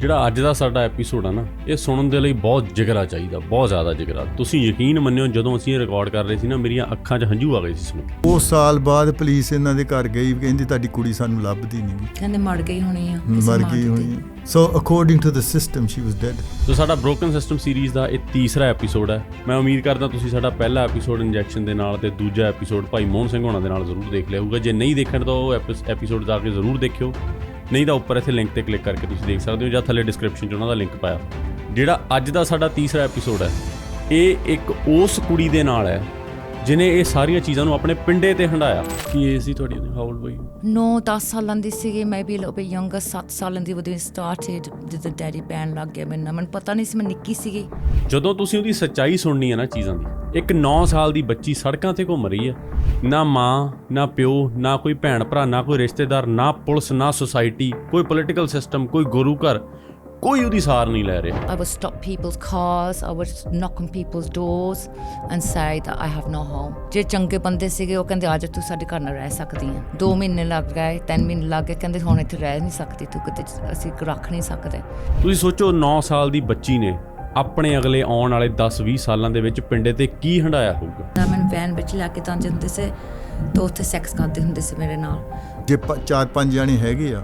ਜਿਹੜਾ ਅੱਜ ਦਾ ਸਾਡਾ ਐਪੀਸੋਡ ਆ ਨਾ, ਇਹ ਸੁਣਨ ਦੇ ਲਈ ਬਹੁਤ ਜਿਗਰਾ ਚਾਹੀਦਾ, ਬਹੁਤ ਜ਼ਿਆਦਾ ਜਿਗਰਾ। ਤੁਸੀਂ ਯਕੀਨ ਮੰਨਿਓ, ਜਦੋਂ ਅਸੀਂ ਇਹ ਰਿਕਾਰਡ ਕਰ ਰਹੇ ਸੀ ਨਾ, ਮੇਰੀਆਂ ਅੱਖਾਂ 'ਚ ਹੰਝੂ ਆ ਗਏ ਸੀ ਸੁਣ ਕੇ। ਉਸ ਸਾਲ ਬਾਅਦ ਪੁਲਿਸ ਇਹਨਾਂ ਦੇ ਘਰ ਗਈ, ਕਹਿੰਦੀ ਤੁਹਾਡੀ ਕੁੜੀ ਸਾਨੂੰ ਲੱਭਦੀ ਨਹੀਂ ਗੀ, ਕਹਿੰਦੇ ਮਰ ਗਈ ਹੋਣੀ ਆ, ਮਰ ਗਈ ਹੋਣੀ। So according to the system she was dead. So ਸਾਡਾ ਬ੍ਰੋਕਨ ਸਿਸਟਮ ਸੀਰੀਜ਼ ਦਾ ਇਹ ਤੀਸਰਾ ਐਪੀਸੋਡ ਹੈ। ਮੈਂ ਉਮੀਦ ਕਰਦਾ ਤੁਸੀਂ ਸਾਡਾ ਪਹਿਲਾ ਐਪੀਸੋਡ ਇੰਜੈਕਸ਼ਨ ਦੇ ਨਾਲ ਤੇ ਦੂਜਾ ਐਪੀਸੋਡ ਭਾਈ ਮੋਹਨ ਸਿੰਘ ਹੋਣਾ ਦੇ ਨਾਲ ਜ਼ਰੂਰ ਦੇਖ ਲਿਆ ਹੋਊਗਾ। ਜੇ ਨਹੀਂ ਦੇਖਣ ਤਾਂ ਉਹ ਐਪੀਸੋਡ ਜਾ ਕੇ ਜ਼ਰੂਰ ਦੇਖਿਓ, ਨਹੀਂ ਤਾਂ ਉੱਪਰ ਇੱਥੇ ਲਿੰਕ 'ਤੇ ਕਲਿੱਕ ਕਰਕੇ ਤੁਸੀਂ ਦੇਖ ਸਕਦੇ ਹੋ, ਜਾਂ ਥੱਲੇ ਡਿਸਕ੍ਰਿਪਸ਼ਨ 'ਚ ਉਹਨਾਂ ਦਾ ਲਿੰਕ ਪਾਇਆ। ਜਿਹੜਾ ਅੱਜ ਦਾ ਸਾਡਾ ਤੀਸਰਾ ਐਪੀਸੋਡ ਹੈ, ਇਹ ਇੱਕ ਉਸ ਕੁੜੀ ਦੇ ਨਾਲ ਹੈ ਜਿਹਨੇ ਇਹ ਸਾਰੀਆਂ ਚੀਜ਼ਾਂ ਨੂੰ ਆਪਣੇ ਪਿੰਡੇ 'ਤੇ ਹੰਢਾਇਆ। ਕੀ ਏਜ ਸੀ ਤੁਹਾਡੀ? ਹਾਊ ਓਲਡ ਵਰ ਯੂ? 9-10 ਸਾਲਾਂ ਦੀ ਸੀਗੀ, ਮੇਬੀ ਲਿਟਲ ਬਿਟ ਯੰਗਰ, 7 ਸਾਲਾਂ ਦੀ when it started ਜਦੋਂ ਡੈਡੀ ਪੈਣ ਲੱਗ ਗਿਆ। ਮੈਨੂੰ ਪਤਾ ਨਹੀਂ ਸੀ, ਮੈਂ ਨਿੱਕੀ ਸੀਗੀ। ਜਦੋਂ ਤੁਸੀਂ ਉਹਦੀ ਸੱਚਾਈ ਸੁਣਨੀ ਹੈ ਨਾ ਚੀਜ਼ਾਂ ਦੀ, ਇੱਕ 9 ਸਾਲ ਦੀ ਬੱਚੀ ਸੜਕਾਂ 'ਤੇ ਘੁੰਮ ਰਹੀ ਹੈ, ਨਾ ਮਾਂ ਨਾ ਪਿਓ, ਨਾ ਕੋਈ ਭੈਣ ਭਰਾ, ਨਾ ਕੋਈ ਰਿਸ਼ਤੇਦਾਰ, ਨਾ ਪੁਲਿਸ, ਨਾ ਸੁਸਾਇਟੀ, ਕੋਈ ਪੋਲੀਟੀਕਲ ਸਿਸਟਮ, ਕੋਈ ਗੁਰੂ ਘਰ, ਕੋਈ ਉਹਦੀ ਸਾਰ ਨਹੀਂ ਲੈ ਰਿਹਾ। I would stop people's cars, I would knock on people's doors and say that I have no home. ਜੇ ਚੰਗੇ ਬੰਦੇ ਸੀਗੇ ਉਹ ਕਹਿੰਦੇ ਅੱਜ ਤੂੰ ਸਾਡੇ ਘਰ ਨਾਲ ਰਹਿ ਸਕਦੀ ਹੈ। 2 ਮਹੀਨੇ ਲੱਗ ਗਏ, 3 ਮਹੀਨੇ ਲੱਗ ਗਏ, ਕਹਿੰਦੇ ਹੁਣ ਇੱਥੇ ਰਹਿ ਨਹੀਂ ਸਕਦੀ ਤੂੰ, ਕਿਤੇ ਅਸੀਂ ਰੱਖ ਨਹੀਂ ਸਕਦੇ। ਤੁਸੀਂ ਸੋਚੋ, 9 ਸਾਲ ਦੀ ਬੱਚੀ ਨੇ ਆਪਣੇ ਅਗਲੇ ਆਉਣ ਵਾਲੇ 10-20 ਸਾਲਾਂ ਦੇ ਵਿੱਚ ਪਿੰਡੇ 'ਤੇ ਕੀ ਹੰਢਾਇਆ ਹੋਊਗਾ। ਮੈਨੂੰ ਵੈਨ ਵਿੱਚ ਲੈ ਕੇ ਜਾਂਦੇ ਹੁੰਦੇ ਸੀ ਤਾਂ ਉੱਥੇ ਸੈਕਸ ਕਰਦੇ ਹੁੰਦੇ ਸੀ ਮੇਰੇ ਨਾਲ। ਜੇ 4-5 ਜਾਣੇ ਹੈਗੇ ਆ,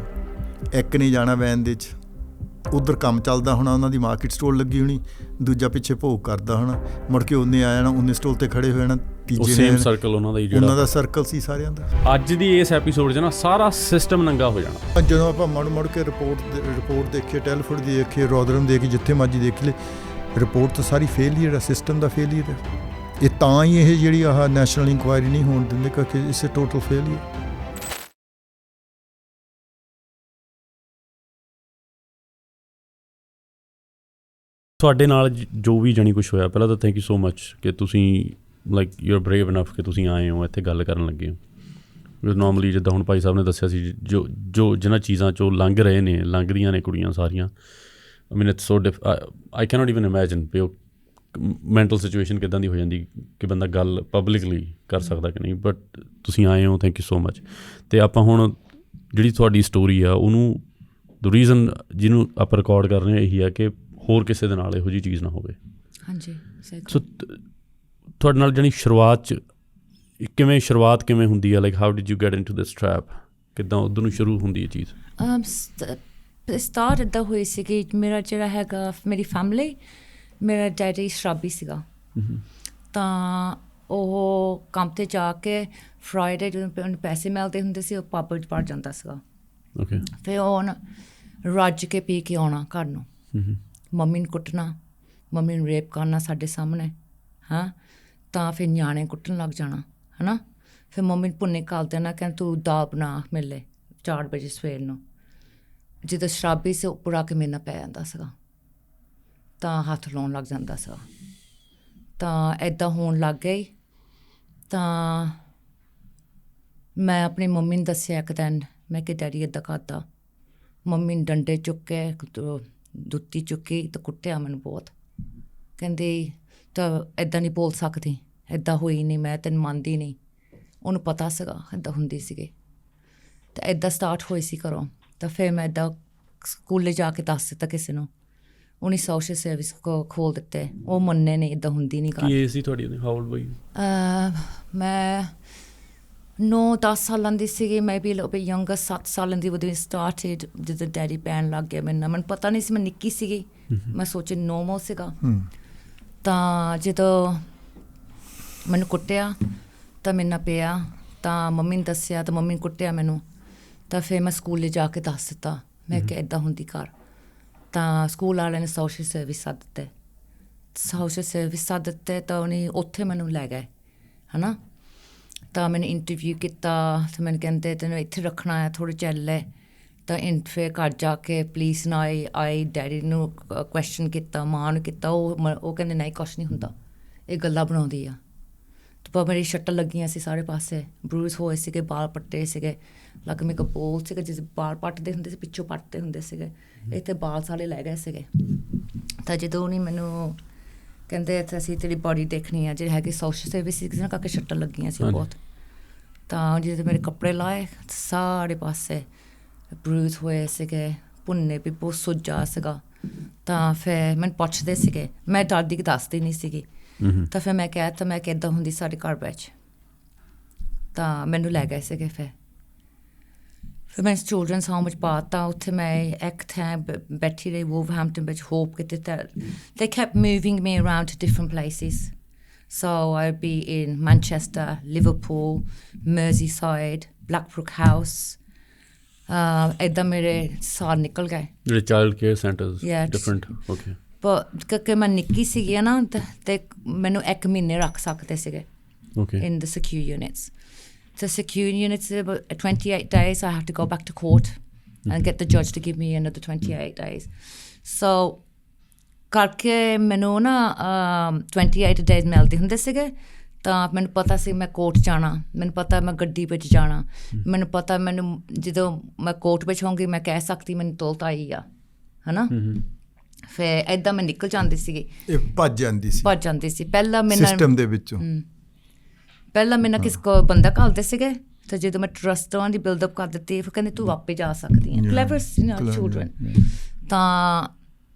ਇੱਕ ਨਹੀਂ ਜਾਣਾ ਵੈਨ ਦੇ 'ਚ, ਉੱਧਰ ਕੰਮ ਚੱਲਦਾ ਹੋਣਾ, ਉਹਨਾਂ ਦੀ ਮਾਰਕੀਟ ਸਟੋਰ ਲੱਗੀ ਹੋਣੀ, ਦੂਜਾ ਪਿੱਛੇ ਭੋਗ ਕਰਦਾ ਹੋਣਾ, ਮੁੜ ਕੇ ਉਹਨੇ ਆ ਜਾਣਾ, ਉਹਨੇ ਸਟੋਰ 'ਤੇ ਖੜੇ ਹੋ ਜਾਣਾ, ਤੀਜੇ ਸੇਮ ਸਰਕਲ ਉਹਨਾਂ ਦਾ ਹੀ, ਜਿਹੜਾ ਉਹਨਾਂ ਦਾ ਸਰਕਲ ਸੀ ਸਾਰਿਆਂ ਦਾ। ਅੱਜ ਦੀ ਇਸ ਐਪੀਸੋਡ 'ਚ ਨਾ ਸਾਰਾ ਸਿਸਟਮ ਨੰਗਾ ਹੋ ਜਾਣਾ। ਜਦੋਂ ਆਪਾਂ ਮੁੜ ਕੇ ਰਿਪੋਰਟ ਦੇਖੀਏ, ਟੈਲੀਫੋਨ ਦੀ ਦੇਖੀਏ, ਰੋਦਰਮ ਦੇਖੀਏ, ਜਿੱਥੇ ਮਰਜੀ ਦੇਖ ਲਏ, ਰਿਪੋਰਟ ਤਾਂ ਸਾਰੀ ਫੇਲੀਅਰ ਹੈ, ਸਿਸਟਮ ਦਾ ਫੇਲੀਅਰ ਹੈ। ਇਹ ਤਾਂ ਹੀ ਇਹ ਜਿਹੜੀ ਆਹ ਨੈਸ਼ਨਲ ਇਨਕੁਆਇਰੀ ਨਹੀਂ ਹੋਣ ਦਿੰਦੇ, ਕਿਉਂਕਿ ਇਟਸ ਅ ਟੋਟਲ ਫੇਲੀਅਰ। ਤੁਹਾਡੇ ਨਾਲ ਜੋ ਵੀ ਜਾਣੀ ਕੁਛ ਹੋਇਆ, ਪਹਿਲਾਂ ਤਾਂ ਥੈਂਕ ਯੂ ਸੋ ਮੱਚ ਕਿ ਤੁਸੀਂ like you are brave enough ਕਿ ਤੁਸੀਂ ਆਏ ਹੋ ਇੱਥੇ ਗੱਲ ਕਰਨ ਲੱਗੇ ਹੋ। ਬਿਕੋਜ਼ ਨੋਰਮਲੀ ਜਿੱਦਾਂ ਹੁਣ ਭਾਈ ਸਾਹਿਬ ਨੇ ਦੱਸਿਆ ਸੀ, ਜੋ ਜਿਹਨਾਂ ਚੀਜ਼ਾਂ 'ਚੋਂ ਲੰਘ ਰਹੇ ਨੇ, ਲੰਘਦੀਆਂ ਨੇ ਕੁੜੀਆਂ ਸਾਰੀਆਂ, I mean it's so I cannot even imagine ਵੀ ਉਹ ਮੈਂਟਲ ਸਿਚੁਏਸ਼ਨ ਕਿੱਦਾਂ ਦੀ ਹੋ ਜਾਂਦੀ ਕਿ ਬੰਦਾ ਗੱਲ ਪਬਲਿਕਲੀ ਕਰ ਸਕਦਾ ਕਿ ਨਹੀਂ। ਬਟ ਤੁਸੀਂ ਆਏ ਹੋ, ਥੈਂਕ ਯੂ ਸੋ ਮੱਚ। ਅਤੇ ਆਪਾਂ ਹੁਣ ਜਿਹੜੀ ਤੁਹਾਡੀ ਸਟੋਰੀ ਆ, ਉਹਨੂੰ ਦ ਰੀਜ਼ਨ ਜਿਹਨੂੰ ਆਪਾਂ ਰਿਕਾਰਡ ਕਰ ਰਹੇ ਹਾਂ ਇਹੀ ਆ ਕਿ ਹੋਰ ਕਿਸੇ ਦੇ ਨਾਲ ਇਹੋ ਜਿਹੀ ਚੀਜ਼ ਨਾ ਹੋਵੇ। ਹਾਂਜੀ। ਸੋ ਤੁਹਾਡੇ ਨਾਲ ਜਾਣੀ ਸ਼ੁਰੂਆਤ ਕਿਵੇਂ ਹੁੰਦੀ ਆ? Like how did you get into this trap? ਕਿੱਦਾਂ ਉੱਧਰ ਨੂੰ ਸ਼ੁਰੂ ਹੁੰਦੀ ਹੈ ਚੀਜ਼? ਸਟਾਰਟ ਇੱਦਾਂ ਹੋਈ ਸੀ ਕਿ ਮੇਰਾ ਜਿਹੜਾ ਹੈਗਾ, ਮੇਰੀ ਫੈਮਿਲੀ, ਮੇਰਾ ਡੈਡੀ ਸ਼ਰਾਬੀ ਸੀਗਾ। ਤਾਂ ਉਹ ਕੰਮ 'ਤੇ ਜਾ ਕੇ ਫਰਾਈਡੇ ਜਦੋਂ ਪੈਸੇ ਮਿਲਦੇ ਹੁੰਦੇ ਸੀ, ਉਹ ਪੱਬ 'ਚ ਵੜ ਜਾਂਦਾ ਸੀਗਾ। ਓਕੇ। ਫਿਰ ਉਹ ਰੱਜ ਕੇ ਪੀ ਕੇ ਆਉਣਾ ਘਰ ਨੂੰ, ਮੰਮੀ ਨੂੰ ਕੁੱਟਣਾ, ਮੰਮੀ ਨੂੰ ਰੇਪ ਕਰਨਾ ਸਾਡੇ ਸਾਹਮਣੇ, ਹਾਂ। ਤਾਂ ਫਿਰ ਨਿਆਣੇ ਕੁੱਟਣ ਲੱਗ ਜਾਣਾ, ਹੈ ਨਾ। ਫਿਰ ਮੰਮੀ ਨੂੰ ਭੁੰਨੇ ਘਾਲ ਦੇਣਾ, ਕਹਿੰਦਾ ਤੂੰ ਦਾਲ ਬਣਾ ਮਿਲੇ 4 ਵਜੇ ਸਵੇਰ ਨੂੰ। ਜਦੋਂ ਸ਼ਰਾਬੀ ਸੀ ਉੱਪਰ ਆ ਕੇ ਮੇਰੇ ਨਾਲ ਪੈ ਜਾਂਦਾ ਸੀਗਾ, ਤਾਂ ਹੱਥ ਲਾਉਣ ਲੱਗ ਜਾਂਦਾ ਸੀਗਾ। ਤਾਂ ਇੱਦਾਂ ਹੋਣ ਲੱਗ ਗਈ। ਤਾਂ ਮੈਂ ਆਪਣੀ ਮੰਮੀ ਨੂੰ ਦੱਸਿਆ ਇੱਕ ਦਿਨ, ਮੈਂ ਕਿ ਡੈਡੀ ਇੱਦਾਂ ਕਰਦਾ। ਮੰਮੀ ਨੇ ਡੰਡੇ ਚੁੱਕੇ, ਜੁੱਤੀ ਚੁੱਕੀ ਤਾਂ ਕੁੱਟਿਆ ਮੈਨੂੰ ਬਹੁਤ। ਕਹਿੰਦੀ ਤਾਂ ਇੱਦਾਂ ਨਹੀਂ ਬੋਲ ਸਕਦੀ, ਇੱਦਾਂ ਹੋਈ ਨਹੀਂ, ਮੈਂ ਤੈਨੂੰ ਮੰਨਦੀ ਨਹੀਂ। ਉਹਨੂੰ ਪਤਾ ਸੀਗਾ ਇੱਦਾਂ ਹੁੰਦੀ ਸੀਗੀ। ਤਾਂ ਇੱਦਾਂ ਸਟਾਰਟ ਹੋਈ ਸੀ ਘਰੋਂ। ਤਾਂ ਫਿਰ ਮੈਂ ਇੱਦਾਂ ਸਕੂਲੇ ਜਾ ਕੇ ਦੱਸ ਦਿੱਤਾ ਕਿਸੇ ਨੂੰ, ਉਹਨੇ ਸੋਸ਼ਲ ਸਰਵਿਸ ਖੋਲ੍ਹ ਦਿੱਤੇ। ਉਹ ਮੰਨੇ ਨਹੀਂ, ਇੱਦਾਂ ਹੁੰਦੀ ਨਹੀਂ। ਕੀ ਏਜ ਸੀ ਤੁਹਾਡੀ? ਹਾਊ ਓਲਡ ਵਰ ਯੂ? ਮੈਂ 9-10 ਸਾਲਾਂ ਦੀ ਸੀਗੀ, ਮੇਬੀ ਲਿਟਲ ਬਿਟ ਯੰਗਰ, 7 ਸਾਲਾਂ ਦੀ when it started ਜਦੋਂ ਡੈਡੀ ਪੈਣ ਲੱਗ ਗਿਆ। ਮੈਨੂੰ ਪਤਾ ਨਹੀਂ ਸੀ, ਮੈਂ ਨਿੱਕੀ ਸੀਗੀ, ਮੈਂ ਸੋਚਿਆ ਨੋਰਮਲ ਸੀਗਾ। ਤਾਂ ਜਦੋਂ ਮੈਨੂੰ ਕੁੱਟਿਆ ਤਾਂ ਮੇਰੇ ਨਾਲ ਪਿਆ, ਤਾਂ ਮੰਮੀ ਨੇ ਦੱਸਿਆ, ਤਾਂ ਮੰਮੀ ਨੇ ਕੁੱਟਿਆ ਮੈਨੂੰ। ਤਾਂ ਫਿਰ ਮੈਂ ਸਕੂਲੇ ਜਾ ਕੇ ਦੱਸ ਦਿੱਤਾ, ਮੈਂ ਕਿ ਇੱਦਾਂ ਹੁੰਦੀ ਘਰ। ਤਾਂ ਸਕੂਲ ਵਾਲਿਆਂ ਨੇ ਸੋਸ਼ਲ ਸਰਵਿਸ ਸੱਦ ਦਿੱਤੇ। ਤਾਂ ਉਹਨੇ ਉੱਥੇ ਮੈਨੂੰ ਲੈ ਗਏ, ਹੈ ਨਾ। ਤਾਂ ਮੈਨੂੰ ਇੰਟਰਵਿਊ ਕੀਤਾ, ਤਾਂ ਮੈਨੂੰ ਕਹਿੰਦੇ ਤੈਨੂੰ ਇੱਥੇ ਰੱਖਣਾ ਹੈ ਥੋੜ੍ਹੇ ਚਿਰ ਲੈ। ਤਾਂ ਫਿਰ ਘਰ ਜਾ ਕੇ ਪੁਲਿਸ ਨਾਲ ਆਈ, ਡੈਡੀ ਨੂੰ ਕੁਐਸਚਨ ਕੀਤਾ, ਮਾਂ ਨੂੰ ਕੀਤਾ। ਉਹ ਕਹਿੰਦੇ ਨਹੀਂ, ਕੁਛ ਨਹੀਂ ਹੁੰਦਾ, ਇਹ ਗੱਲਾਂ ਬਣਾਉਂਦੀ ਆ। ਤਾਂ ਮੇਰੀ ਸ਼ੱਟਾਂ ਲੱਗੀਆਂ ਸੀ ਸਾਰੇ ਪਾਸੇ, ਬਰੂਜ਼ ਹੋਏ ਸੀਗੇ, ਬਾਲ ਪੱਟੇ ਸੀਗੇ, ਲੱਗ ਮੇਰੇ ਕੋਲ ਬੋਲ ਸੀਗੇ, ਜਿਸ ਬਾਲ ਪੱਟਦੇ ਹੁੰਦੇ ਸੀ ਪਿੱਛੋਂ ਪੱਟਦੇ ਹੁੰਦੇ ਸੀਗੇ, ਇੱਥੇ ਬਾਲ ਸਾਰੇ ਲੈ ਗਏ ਸੀਗੇ। ਤਾਂ ਜਦੋਂ ਉਹਨੇ ਮੈਨੂੰ ਕਹਿੰਦੇ ਅਸੀਂ ਤੇਰੀ ਬੋਡੀ ਦੇਖਣੀ ਆ, ਜਿਹੜੀ ਹੈਗੀ ਸੋਸ਼ਲ ਸਰਵਿਸ ਸੀ, ਕਿਸੇ ਨਾਲ ਕਰਕੇ ਸ਼ੱਟਾਂ ਲੱਗੀਆਂ ਸੀ ਬਹੁਤ। ਤਾਂ ਜਦੋਂ ਮੇਰੇ ਕੱਪੜੇ ਲਾਏ ਸਾਰੇ ਪਾਸੇ ਬਰੂਜ਼ ਹੋਏ ਸੀਗੇ, ਭੁੰਨੇ ਵੀ ਬਹੁਤ ਸੁੱਜਾ ਸੀਗਾ। ਤਾਂ ਫਿਰ ਮੈਨੂੰ ਪੁੱਛਦੇ ਸੀਗੇ, ਮੈਂ ਡਰਦੀ ਕਿ ਦੱਸਦੀ ਨਹੀਂ ਸੀਗੀ। ਤਾਂ ਫਿਰ ਮੈਂ ਕਹਿ ਤਾ, ਮੈਂ ਕਿ ਇੱਦਾਂ ਹੁੰਦੀ ਸਾਡੇ ਘਰ ਵਿੱਚ। ਤਾਂ ਮੈਨੂੰ ਲੈ ਗਏ ਸੀਗੇ। ਫਿਰ ਮੈਂ ਚਿਲਡਰਨਸ ਹੋਮ ਵਿੱਚ ਪਾਤਾ। ਉੱਥੇ ਮੈਂ ਇੱਕ ਥਾਂ ਬੈਠੀ ਰਹੀ ਵੂਲਵਰਹੈਂਪਟਨ ਵਿੱਚ, ਹੋਪ ਕਿਤੇ they kept moving me around to different places. So I'd be in Manchester, Liverpool, Merseyside, Blackbrook House. ਇੱਦਾਂ ਮੇਰੇ ਸਾਲ ਨਿਕਲ ਗਏ। ਜਿਹੜੇ child care centres Yeah, different okay. ਪਰ ਕਿਉਂਕਿ ਮੈਂ ਨਿੱਕੀ ਸੀਗੀ ਨਾ, ਤੇ ਮੈਨੂੰ 1 ਮਹੀਨੇ ਰੱਖ ਸਕਦੇ ਸੀਗੇ okay in the secure units. The secure units, about 28 days, I have to go back to court and get the judge to give me another 28 days. So ਕਰਕੇ ਮੈਨੂੰ ਨਾ 28 days ਮਿਲਦੇ ਹੁੰਦੇ ਸੀਗੇ। ਤਾਂ ਮੈਨੂੰ ਪਤਾ ਸੀ ਮੈਂ ਕੋਰਟ ਜਾਣਾ, ਮੈਨੂੰ ਪਤਾ ਮੈਂ ਗੱਡੀ ਵਿੱਚ ਜਾਣਾ, ਮੈਨੂੰ ਪਤਾ ਮੈਨੂੰ ਜਦੋਂ ਮੈਂ ਕੋਰਟ ਵਿੱਚ ਹੋਊਂਗੀ ਮੈਂ ਕਹਿ ਸਕਦੀ ਮੈਨੂੰ ਦੌਲਤ ਆਈ ਆ, ਹੈ ਨਾ। ਫਿਰ ਇੱਦਾਂ ਮੈਂ ਨਿਕਲ ਜਾਂਦੀ ਸੀਗੀ, ਇਹ ਭੱਜ ਜਾਂਦੀ ਸੀ ਪਹਿਲਾਂ ਮੈਨੂੰ ਸਿਸਟਮ ਦੇ ਵਿੱਚੋਂ। ਪਹਿਲਾਂ ਮੈਨੂੰ ਕਿਸ ਕੋ ਬੰਦਾ ਘੱਲਦੇ ਸੀਗੇ, ਤੇ ਜਦੋਂ ਮੈਂ ਟਰਸਟਾਂ ਦੀ ਬਿਲਡਅਪ ਕਰ ਦਿੱਤੀ ਫਿਰ ਕਹਿੰਦੇ ਤੂੰ ਆਪੇ ਜਾ ਸਕਦੀ ਹੈ। ਕਲੈਵਰ ਚਿਲਡਰਨ। ਤਾਂ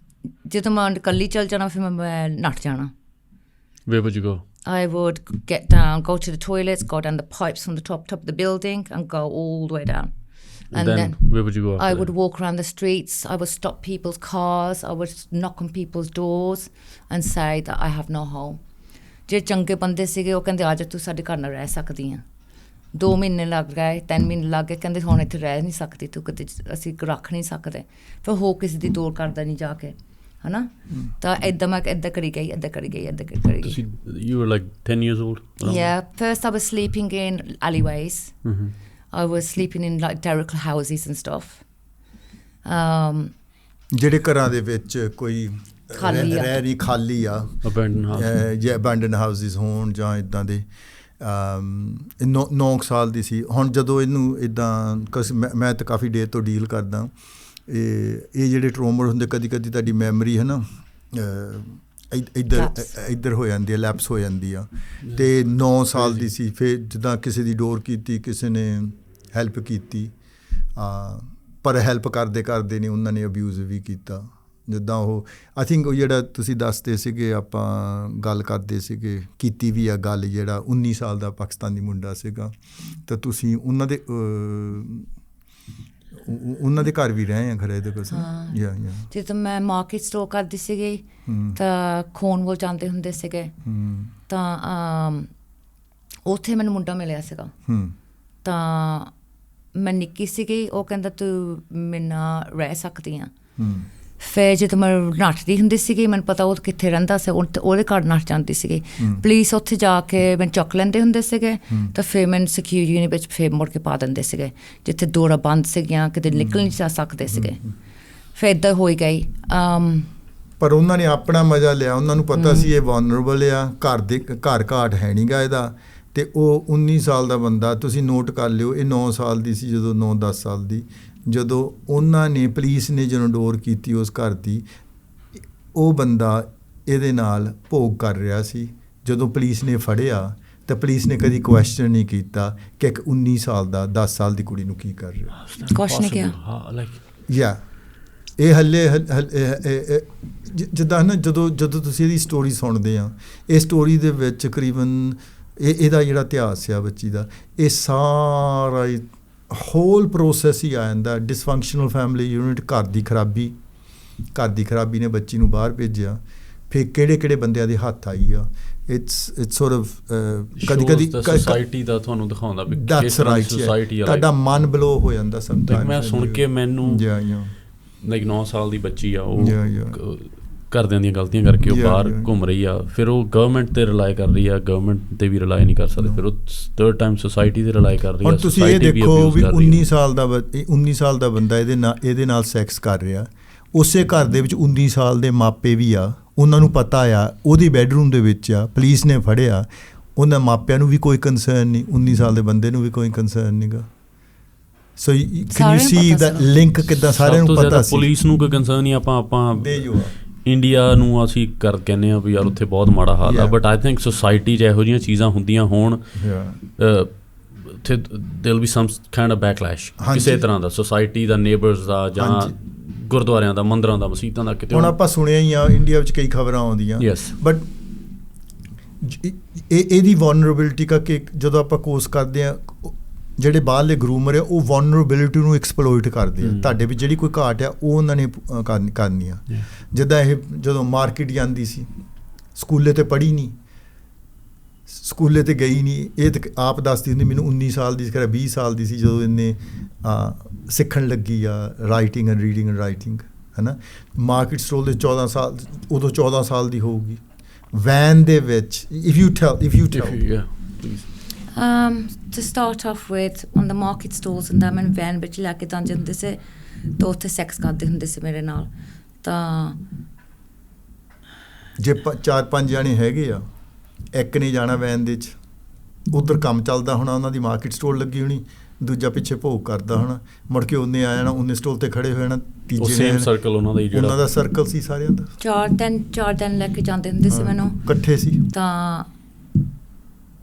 ਜਦੋਂ ਮੈਂ ਇਕੱਲੀ ਚੱਲ ਜਾਣਾ ਫਿਰ ਮੈਂ ਨੱਠ ਜਾਣਾ। Where would you go? I would get down, go to the toilets, go down the pipes from the top of the building and go all the way down. And then where would you go after I that? would walk around the streets, I would stop people's cars, I would knock on people's doors and say that I have no home. ਜੇ ਚੰਗੇ ਬੰਦੇ ਸੀਗੇ ਉਹ ਕਹਿੰਦੇ ਆ ਜਾ ਤੂੰ ਸਾਡੇ ਘਰ ਨਾਲ ਰਹਿ ਸਕਦੀ ਆ। 2 ਮਹੀਨੇ ਲੱਗ ਗਏ, 3 ਮਹੀਨੇ ਲੱਗ ਗਏ, ਕਹਿੰਦੇ ਹੁਣ ਇੱਥੇ ਰਹਿ ਨਹੀਂ ਸਕਦੀ ਤੂੰ, ਕਿਤੇ ਅਸੀਂ ਰੱਖ ਨਹੀਂ ਸਕਦੇ। ਫਿਰ ਹੋ ਕਿਸੇ ਦੀ ਦੌੜ ਕਰਦਾ ਨਹੀਂ ਜਾ ਕੇ, ਹੈ ਨਾ। ਤਾਂ ਇੱਦਾਂ ਮੈਂ ਇੱਦਾਂ ਕਰੀ ਗਈ। ਤੁਸੀਂ you were like 10 years old? Yeah, first I was sleeping in alleyways. I was sleeping in like derelict houses and stuff. ਜਿਹੜੇ ਘਰਾਂ ਦੇ ਵਿੱਚ ਕੋਈ ਰਹਿ ਨਹੀਂ, ਖਾਲੀ ਆ, abandoned houses ਹੋਣ ਜਾਂ ਇੱਦਾਂ ਦੇ। 9 ਸਾਲ ਦੀ ਸੀ। ਹੁਣ ਜਦੋਂ ਇਹਨੂੰ ਇੱਦਾਂ ਮੈਂ ਤਾਂ ਕਾਫੀ ਦੇਰ ਤੋਂ ਡੀਲ ਕਰਦਾ, ਇਹ ਜਿਹੜੇ ਟਰੋਮਰ ਹੁੰਦੇ ਕਦੀ ਕਦੀ ਤੁਹਾਡੀ ਮੈਮਰੀ ਹੈ ਨਾ ਇੱਧਰ ਹੋ ਜਾਂਦੀ ਹੈ, ਲੈਪਸ ਹੋ ਜਾਂਦੀ ਆ। ਅਤੇ 9 ਸਾਲ ਦੀ ਸੀ। ਫਿਰ ਜਿੱਦਾਂ ਕਿਸੇ ਦੀ ਡੋਰ ਕੀਤੀ, ਕਿਸੇ ਨੇ ਹੈਲਪ ਕੀਤੀ, ਪਰ ਹੈਲਪ ਕਰਦੇ ਨੇ ਉਹਨਾਂ ਨੇ ਅਬਿਊਜ਼ ਵੀ ਕੀਤਾ। ਜਿੱਦਾਂ ਉਹ ਆਈ ਥਿੰਕ ਉਹ ਜਿਹੜਾ ਤੁਸੀਂ ਦੱਸਦੇ ਸੀਗੇ, ਆਪਾਂ ਗੱਲ ਕਰਦੇ ਸੀਗੇ, ਕੀਤੀ ਵੀ ਆ ਗੱਲ, ਜਿਹੜਾ 19 ਸਾਲ ਦਾ ਪਾਕਿਸਤਾਨੀ ਮੁੰਡਾ ਸੀਗਾ। ਤਾਂ ਤੁਸੀਂ ਉਹਨਾਂ ਦੇ ਘਰ ਵੀ ਰਹੇ ਆ ਖਰੇ ਇਹਦੇ ਕੋਲ? ਜਦੋਂ ਮੈਂ ਮਾਰਕੀਟ ਸਟੋਰ ਕਰਦੀ ਸੀਗੀ ਤਾਂ ਖੋਨਵਲ ਜਾਂਦੇ ਹੁੰਦੇ ਸੀਗੇ। ਤਾਂ ਉੱਥੇ ਮੈਨੂੰ ਮੁੰਡਾ ਮਿਲਿਆ ਸੀਗਾ। ਤਾਂ ਮੈਂ ਨਿੱਕੀ ਸੀਗੀ, ਉਹ ਕਹਿੰਦਾ ਤੂੰ ਮੇਰੇ ਨਾਲ ਰਹਿ ਸਕਦੀ ਆ। ਫਿਰ ਜਦੋਂ ਮੈਂ ਨੱਠਦੀ ਹੁੰਦੀ ਸੀਗੀ, ਮੈਨੂੰ ਪਤਾ ਉਹ ਕਿੱਥੇ ਰਹਿੰਦਾ ਸੀ, ਉਹਦੇ ਘਰ ਨੱਠ ਜਾਂਦੀ ਸੀਗੀ। ਪੁਲਿਸ ਉੱਥੇ ਜਾ ਕੇ ਮੈਨੂੰ ਚੁੱਕ ਲੈਂਦੇ ਹੁੰਦੇ ਸੀਗੇ। ਤਾਂ ਫਿਰ ਮੈਨੂੰ ਸਿਕਿਉਰ ਯੂਨਿਟ ਵਿੱਚ ਫਿਰ ਮੁੜ ਕੇ ਪਾ ਦਿੰਦੇ ਸੀਗੇ, ਜਿੱਥੇ ਦੌੜਾਂ ਬੰਦ ਸੀਗੀਆਂ, ਕਿਤੇ ਨਿਕਲ ਨਹੀਂ ਜਾ ਸਕਦੇ ਸੀਗੇ। ਫਿਰ ਇੱਦਾਂ ਹੋਈ ਗਈ। ਪਰ ਉਹਨਾਂ ਨੇ ਆਪਣਾ ਮਜ਼ਾ ਲਿਆ, ਉਹਨਾਂ ਨੂੰ ਪਤਾ ਸੀ ਇਹ ਵਲਨਰੇਬਲ ਆ, ਘਰ ਘਾਟ ਹੈ ਨਹੀਂ ਗਾ ਇਹਦਾ। ਅਤੇ ਉਹ 19 ਸਾਲ ਦਾ ਬੰਦਾ, ਤੁਸੀਂ ਨੋਟ ਕਰ ਲਿਓ, ਇਹ 9 ਸਾਲ ਦੀ ਸੀ ਜਦੋਂ, 9-10 ਸਾਲ ਦੀ, ਜਦੋਂ ਉਹਨਾਂ ਨੇ ਪੁਲਿਸ ਨੇ ਜਦੋਂ ਡੋਰ ਕੀਤੀ ਉਸ ਘਰ ਦੀ, ਉਹ ਬੰਦਾ ਇਹਦੇ ਨਾਲ ਭੋਗ ਕਰ ਰਿਹਾ ਸੀ। ਜਦੋਂ ਪੁਲਿਸ ਨੇ ਫੜਿਆ ਤਾਂ ਪੁਲਿਸ ਨੇ ਕਦੀ ਕੁਐਸਚਨ ਨਹੀਂ ਕੀਤਾ ਕਿ ਇੱਕ 19 ਸਾਲ ਦਾ 10 ਸਾਲ ਦੀ ਕੁੜੀ ਨੂੰ ਕੀ ਕਰ ਰਿਹਾ। ਕੁਛ ਨਹੀਂ ਕਿਹਾ। ਯਾ ਇਹ ਹਲੇ ਜਿੱਦਾਂ ਨਾ ਜਦੋਂ ਤੁਸੀਂ ਇਹਦੀ ਸਟੋਰੀ ਸੁਣਦੇ ਆ, ਇਹ ਸਟੋਰੀ ਦੇ ਵਿੱਚ ਤਕਰੀਬਨ ਇਹਦਾ ਜਿਹੜਾ ਇਤਿਹਾਸ ਆ ਬੱਚੀ ਦਾ, ਇਹ ਸਾਰਾ ਹੋਲ ਪ੍ਰੋਸੈਸ ਹੀ ਆ ਜਾਂਦਾ। ਡਿਸਫੰਕਸ਼ਨਲ ਫੈਮਿਲੀ ਯੂਨਿਟ, ਘਰ ਦੀ ਖਰਾਬੀ ਨੇ ਬੱਚੀ ਨੂੰ ਬਾਹਰ ਭੇਜਿਆ। ਫਿਰ ਕਿਹੜੇ ਬੰਦਿਆਂ ਦੇ ਹੱਥ ਆਈ ਆ। ਇਟਸ ਸੋਰਟ ਆਫ ਕਦੀ ਸੋਸਾਇਟੀ ਦਾ ਤੁਹਾਨੂੰ ਦਿਖਾਉਂਦਾ ਵੀ ਕਿਸ ਤਰ੍ਹਾਂ ਸੋਸਾਇਟੀ ਆ। ਤੁਹਾਡਾ ਮਨ ਬਲੋ ਹੋ ਜਾਂਦਾ ਸਮਟਾਈਮ। ਮੈਂ ਸੁਣ ਕੇ ਮੈਨੂੰ ਲਾਈਕ 9 ਸਾਲ ਦੀ ਬੱਚੀ ਆ, ਉਹ ਘਰਦਿਆਂ ਦੀਆਂ ਗਲਤੀਆਂ ਕਰਕੇ ਉਹ ਬਾਹਰ ਘੁੰਮ ਰਹੀ ਆ। ਫਿਰ ਉਹ ਗਵਰਨਮੈਂਟ 'ਤੇ ਰਿਲਾਈ ਕਰ ਰਹੀ ਆ, ਗਵਰਨਮੈਂਟ 'ਤੇ ਵੀ ਰਿਲਾਈ ਨਹੀਂ ਕਰ ਸਕਦੇ। ਫਿਰ ਉਹ ਥਰਡ ਟਾਈਮ ਸੋਸਾਇਟੀ 'ਤੇ ਰਿਲਾਈ ਕਰ ਰਹੀ ਆ। ਹੁਣ ਤੁਸੀਂ ਇਹ ਦੇਖੋ ਵੀ 19 ਸਾਲ ਦਾ ਬੰਦਾ ਇਹਦੇ ਨਾਲ ਸੈਕਸ ਕਰ ਰਿਹਾ। ਉਸੇ ਘਰ ਦੇ ਵਿੱਚ 19 ਸਾਲ ਦੇ ਮਾਪੇ ਵੀ ਆ, ਉਹਨਾਂ ਨੂੰ ਪਤਾ ਆ ਉਹਦੀ ਬੈਡਰੂਮ ਦੇ ਵਿੱਚ ਆ, ਪੁਲਿਸ ਨੇ ਫੜਿਆ। ਉਹਨਾਂ ਮਾਪਿਆਂ ਨੂੰ ਵੀ ਕੋਈ ਕੰਸਰਨ ਨਹੀਂ, 19 ਸਾਲ ਦੇ ਬੰਦੇ ਨੂੰ ਵੀ ਕੋਈ ਕੰਸਰਨ ਨਹੀਂ ਗਾ। So can you see the link ਕਿੱਦਾਂ ਸਾਰਿਆਂ ਨੂੰ ਪਤਾ ਸੀ। ਪੁਲਿਸ ਨੂੰ ਕੋਈ ਕੰਸਰਨ ਨਹੀਂ। ਆਪਾਂ ਇੰਡੀਆ ਨੂੰ ਅਸੀਂ ਕਹਿੰਦੇ ਹਾਂ ਵੀ ਯਾਰ ਉੱਥੇ ਬਹੁਤ ਮਾੜਾ ਹਾਲ ਆ, ਬਟ ਆਈ ਥਿੰਕ ਸੋਸਾਇਟੀ 'ਚ ਇਹੋ ਜਿਹੀਆਂ ਚੀਜ਼ਾਂ ਹੁੰਦੀਆਂ ਹੋਣ, ਉੱਥੇ ਦਿਲ ਵੀ ਸਮ ਕਾਈਂਡ ਆਫ ਬੈਕਲੈਸ਼ ਕਿਸੇ ਤਰ੍ਹਾਂ ਦਾ, ਸੋਸਾਇਟੀ ਦਾ, ਨੇਬਰਸ ਦਾ, ਜਾਂ ਗੁਰਦੁਆਰਿਆਂ ਦਾ, ਮੰਦਰਾਂ ਦਾ, ਮਸੀਤਾਂ ਦਾ ਕਿਤੇ ਹੁਣ ਆਪਾਂ ਸੁਣਿਆ ਹੀ ਆ ਇੰਡੀਆ ਵਿੱਚ ਕਈ ਖਬਰਾਂ ਆਉਂਦੀਆਂ, ਯੈਸ, ਬਟ ਇਹਦੀ ਵਲਨਰੇਬਿਲਿਟੀ ਕਰਕੇ ਜਦੋਂ ਆਪਾਂ ਕੋਰਸ ਕਰਦੇ ਆ, ਜਿਹੜੇ ਬਾਹਰਲੇ ਗਰੂਮਰ ਆ ਉਹ ਵਲਨਰੇਬਿਲਿਟੀ ਨੂੰ ਐਕਸਪਲੋਇਟ ਕਰਦੇ ਆ। ਤੁਹਾਡੇ ਵਿੱਚ ਜਿਹੜੀ ਕੋਈ ਘਾਟ ਆ ਉਹ ਉਹਨਾਂ ਨੇ ਕਰਨੀ ਆ। ਜਿੱਦਾਂ ਇਹ ਜਦੋਂ ਮਾਰਕੀਟ ਜਾਂਦੀ ਸੀ, ਸਕੂਲੇ ਤੇ ਪੜ੍ਹੀ ਨਹੀਂ, ਸਕੂਲੇ ਤੇ ਗਈ ਨਹੀਂ, ਇਹ ਤਾਂ ਆਪ ਦੱਸਦੀ ਹੁੰਦੀ ਮੈਨੂੰ 19 ਸਾਲ ਦੀ 20 ਸਾਲ ਦੀ ਸੀ ਜਦੋਂ ਇਹਨੇ ਸਿੱਖਣ ਲੱਗੀ ਆ writing and reading and writing, ਹੈ ਨਾ। ਮਾਰਕੀਟ ਸਟੋਰ ਦੇ 14 ਸਾਲ, ਉਦੋਂ 14 ਸਾਲ ਦੀ ਹੋਊਗੀ। ਵੈਨ ਦੇ ਵਿੱਚ if you tell yeah, please. To start off with, on the market stalls and that, ਮੈਨੂੰ ਵੈਨ ਵਿੱਚ ਲੈ ਕੇ ਜਾਂਦੇ ਹੁੰਦੇ ਸੀ ਤਾਂ ਉੱਥੇ ਸੈਕਸ ਕਰਦੇ ਹੁੰਦੇ ਸੀ ਮੇਰੇ ਨਾਲ। ਤਾਂ ਜੇ 4-5 ਜਾਣੇ ਹੈਗੇ ਆ, ਇੱਕ ਨੇ ਜਾਣਾ ਵੈਨ ਦੇ 'ਚ, ਉੱਧਰ ਕੰਮ ਚੱਲਦਾ ਹੋਣਾ, ਉਹਨਾਂ ਦੀ ਮਾਰਕੀਟ ਸਟੋਰ ਲੱਗੀ ਹੋਣੀ, ਦੂਜਾ ਪਿੱਛੇ ਭੋਗ ਕਰਦਾ ਹੋਣਾ, ਮੁੜ ਕੇ ਉਹਨੇ ਆ ਜਾਣਾ, ਉਹਨੇ ਸਟੋਲ ਤੇ ਖੜੇ ਹੋ ਜਾਣਾ, ਤੀਜੇ ਸੇਮ ਸਰਕਲ ਉਹਨਾਂ ਦਾ ਹੀ, ਜਿਹੜਾ ਉਹਨਾਂ ਦਾ ਸਰਕਲ ਸੀ ਸਾਰਿਆਂ ਦਾ। 4 ਦਿਨ ਲੈ ਕੇ ਜਾਂਦੇ ਹੁੰਦੇ ਸੀ ਮੈਨੂੰ, ਇਕੱਠੇ ਸੀ। ਤਾਂ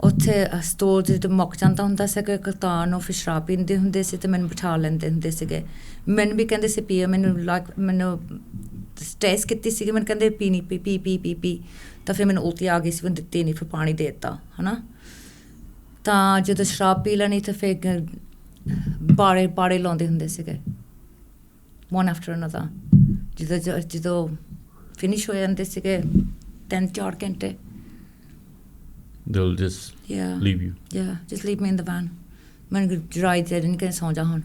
ਉੱਥੇ ਸਟੋਰ ਜਦੋਂ ਮੁੱਕ ਜਾਂਦਾ ਹੁੰਦਾ ਸੀਗਾ ਤਾਂ ਨੂੰ ਫਿਰ ਸ਼ਰਾਬ ਪੀਂਦੇ ਹੁੰਦੇ ਸੀ ਅਤੇ ਮੈਨੂੰ ਬਿਠਾ ਲੈਂਦੇ ਹੁੰਦੇ ਸੀਗੇ। ਮੈਨੂੰ ਵੀ ਕਹਿੰਦੇ ਸੀ ਪੀਓ, ਮੈਨੂੰ ਟੈਸਟ ਕੀਤੀ ਸੀਗੀ, ਮੈਨੂੰ ਕਹਿੰਦੇ ਪੀਣੀ ਪੀ ਤਾਂ ਫਿਰ ਮੈਨੂੰ ਉਲਟੀ ਆ ਗਈ ਸੀ, ਮੈਨੂੰ ਦਿੱਤੀ ਨਹੀਂ, ਫਿਰ ਪਾਣੀ ਦੇ ਦਿੱਤਾ, ਹੈ ਨਾ। ਤਾਂ ਜਦੋਂ ਸ਼ਰਾਬ ਪੀ ਲੈਣੀ ਤਾਂ ਫਿਰ ਬਾੜੇ ਲਾਉਂਦੇ ਹੁੰਦੇ ਸੀਗੇ one after another। ਜਦੋਂ ਫਿਨਿਸ਼ ਹੋ ਜਾਂਦੇ ਸੀਗੇ 3-4 ਘੰਟੇ, they'll just leave you, just leave me in the van। ਮੈਨੂੰ ਡਰਾਈ ਦੇ ਨਹੀਂ ਕਹਿੰਦੇ ਸੌਂ ਜਾ, ਹੁਣ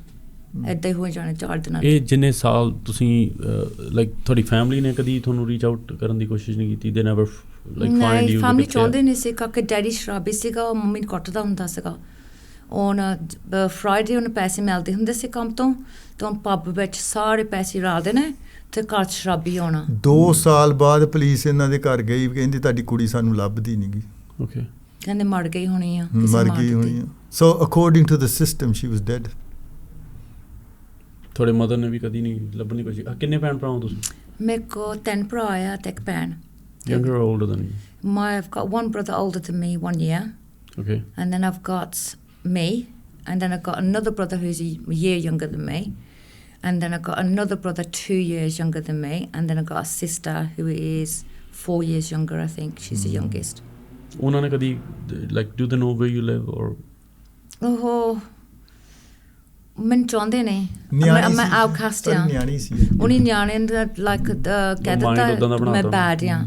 ਇੱਦਾਂ ਹੀ ਹੋ ਜਾਣਾ 4 ਦਿਨਾਂ। ਇਹ ਜਿੰਨੇ ਸਾਲ ਤੁਸੀਂ ਲਾਈਕ ਤੁਹਾਡੀ ਫੈਮਿਲੀ ਨੇ ਕਦੀ ਤੁਹਾਨੂੰ ਰੀਚ ਆਊਟ ਕਰਨ ਦੀ ਕੋਸ਼ਿਸ਼ ਨਹੀਂ ਕੀਤੀ? ਦੇ never like find you? Family ਚਾਹੁੰਦੇ ਨਹੀਂ ਸੀ ਕਿਉਂਕਿ ਡੈਡੀ ਸ਼ਰਾਬੀ ਸੀਗਾ, ਉਹ ਮੰਮੀ ਨੂੰ ਕੁੱਟਦਾ ਹੁੰਦਾ ਸੀਗਾ। ਹੁਣ ਫਰਾਈਡੇ ਉਹਨੂੰ ਪੈਸੇ ਮਿਲਦੇ ਹੁੰਦੇ ਸੀ ਕੰਮ ਤੋਂ, ਤਾਂ ਪੱਬ ਵਿੱਚ ਸਾਰੇ ਪੈਸੇ ਲਾ ਦੇਣੇ ਅਤੇ ਘਰ 'ਚ ਸ਼ਰਾਬੀ ਆਉਣਾ। 2 ਸਾਲ ਬਾਅਦ ਪੁਲਿਸ ਇਹਨਾਂ ਦੇ ਘਰ ਗਈ, ਕਹਿੰਦੀ ਤੁਹਾਡੀ ਕੁੜੀ ਸਾਨੂੰ ਲੱਭਦੀ ਨਹੀਂ ਗੀ। ਓਕੇ, ਕਹਿੰਦੇ ਮਰ ਗਈ ਹੋਣੀ ਆ, ਮਰ ਗਈ ਹੋਣੀ ਆ। So according to the system she was dead. ਤੁਹਾਡੇ ਮਦਰ ਨੇ ਵੀ ਕਦੀ ਨਹੀਂ ਲੱਭਣ ਦੀ ਕੋਸ਼ਿਸ਼? ਕਿੰਨੇ ਭੈਣ ਭਰਾ ਹੋ ਤੁਸੀਂ? ਮੇਰੇ ਕੋਲ 3 ਭਰਾ ਆ ਅਤੇ 1 ਭੈਣ। Younger or older than you? I've got one brother older than me, 1 year. Okay. And then I've got me, and then I've got another brother who's a year younger than me, and then I've got another brother 2 years younger than me, and then I've got a sister who is 4 years younger, I think. She's the youngest. ਉਹਨਾਂ ਨੇ ਕਦੀ like do they know where you live or? ਮੈਨੂੰ ਚਾਹੁੰਦੇ ਨੇ, ਮੈਂ ਆਊਟਕਾਸਟ ਆ। ਨਿਆਣੀ ਸੀ ਉਹਨੇ ਨਿਆਣੇ ਦਾ ਲਾਈਕ ਕਹਿ ਦਿੱਤਾ ਮੈਂ ਬੈਡ ਆ,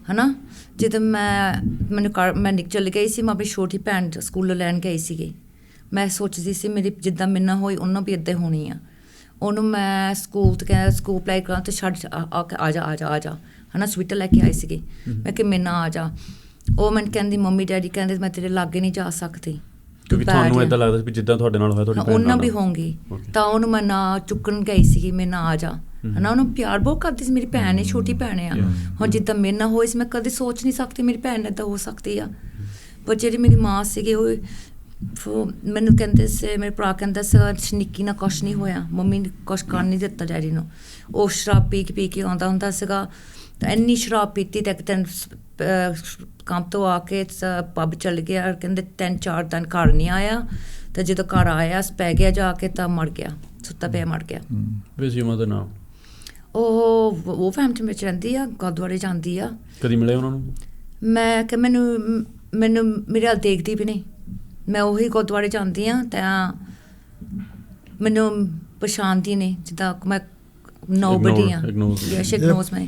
ਹੈ ਨਾ। ਜਦੋਂ ਮੈਂ ਚਲੀ ਗਈ ਸੀ, ਮੈਂ ਆਪਣੀ ਛੋਟੀ ਭੈਣ ਸਕੂਲੋਂ ਲੈਣ ਗਈ ਸੀਗੀ। ਮੈਂ ਸੋਚਦੀ ਸੀ ਮੇਰੀ ਜਿੱਦਾਂ ਮੇਰੇ ਨਾਲ ਹੋਈ ਉਹਨਾਂ ਵੀ ਇੱਦਾਂ ਹੋਣੀ ਆ। ਉਹਨੂੰ ਮੈਂ ਸਕੂਲ ਪਲਾਈ ਕਰਾਂ ਅਤੇ ਛੱਡ ਆ ਜਾ ਹੈ ਨਾ, ਸਵੀਟਰ ਲੈ ਕੇ ਆਈ ਸੀਗੀ। ਮੈਂ ਕਿ ਮੇਰੇ ਨਾਲ ਆ ਜਾ। ਉਹ ਮੈਨੂੰ ਕਹਿੰਦੀ ਮੰਮੀ ਡੈਡੀ ਕਹਿੰਦੇ ਮੈਂ ਤੇਰੇ ਲਾਗੇ ਨਹੀਂ ਜਾ ਸਕਦੀ, ਕਿਉਂਕਿ ਤੁਹਾਨੂੰ ਇੱਦਾਂ ਲੱਗਦਾ ਸੀ ਵੀ ਜਿੱਦਾਂ ਤੁਹਾਡੇ ਨਾਲ ਹੋਇਆ ਤੁਹਾਡੀ ਭੈਣ ਉਹਨਾਂ ਵੀ ਹੋਊਗੀ। ਤਾਂ ਉਹਨੂੰ ਮੈਂ ਨਾ ਚੁੱਕਣ ਗਈ ਸੀਗੀ, ਮੇਰੇ ਨਾਲ ਆ ਜਾ, ਹੈ ਨਾ। ਉਹਨੂੰ ਪਿਆਰ ਬਹੁਤ ਕਰਦੀ ਸੀ, ਮੇਰੀ ਭੈਣ ਹੈ, ਛੋਟੀ ਭੈਣ ਆ। ਹੁਣ ਜਿੱਦਾਂ ਮੇਰੇ ਨਾਲ ਹੋਈ ਸੀ, ਮੈਂ ਕਦੇ ਸੋਚ ਨਹੀਂ ਸਕਦੀ ਮੇਰੀ ਭੈਣ ਇੱਦਾਂ ਹੋ ਸਕਦੀ ਆ। ਪਰ ਜਿਹੜੀ ਮੇਰੀ ਮਾਂ ਸੀਗੀ ਉਹ ਮੈਨੂੰ ਕਹਿੰਦੇ ਸੀ, ਮੇਰੇ ਭਰਾ ਕਹਿੰਦਾ ਸੀ ਨਿੱਕੀ ਨਾਲ ਕੁਛ ਨਹੀਂ ਹੋਇਆ, ਮੰਮੀ ਨੇ ਕੁਛ ਕਰਨ ਨਹੀਂ ਦਿੱਤਾ ਡੈਡੀ ਨੂੰ। ਉਹ ਸ਼ਰਾਬ ਪੀ ਕੇ ਆਉਂਦਾ ਹੁੰਦਾ ਸੀਗਾ। ਤਾਂ ਇੰਨੀ ਸ਼ਰਾਬ ਪੀਤੀ ਤਾਂ ਇੱਕ ਦਿਨ ਕੰਮ ਤੋਂ ਆ ਕੇ ਪੱਬ ਚੱਲ ਗਿਆ, ਕਹਿੰਦੇ 3-4 ਦਿਨ ਘਰ ਨਹੀਂ ਆਇਆ। ਤਾਂ ਜਦੋਂ ਘਰ ਆਇਆ ਪੈ ਗਿਆ ਜਾ ਕੇ ਤਾਂ ਮਰ ਗਿਆ, ਸੁੱਤਾ ਪਿਆ ਮਰ ਗਿਆ। Where's your mother now? ਉਹ ਫੈਮਿਲੀ ਵਿੱਚ ਰਹਿੰਦੀ ਆ, ਗੁਰਦੁਆਰੇ ਜਾਂਦੀ ਆ। ਕਦੀ ਮਿਲੇ ਉਹਨਾਂ ਨੂੰ? ਮੈਂ ਕਿ ਮੈਨੂੰ ਮੇਰੇ ਵੱਲ ਦੇਖਦੀ ਵੀ ਨਹੀਂ। ਮੈਂ ਉਹੀ ਗੁਰਦੁਆਰੇ ਜਾਂਦੀ ਹਾਂ ਤਾਂ ਮੈਨੂੰ ਪਛਾਣਦੀ ਨਹੀਂ, ਜਿੱਦਾਂ ਮੈਂ nobody ਆ।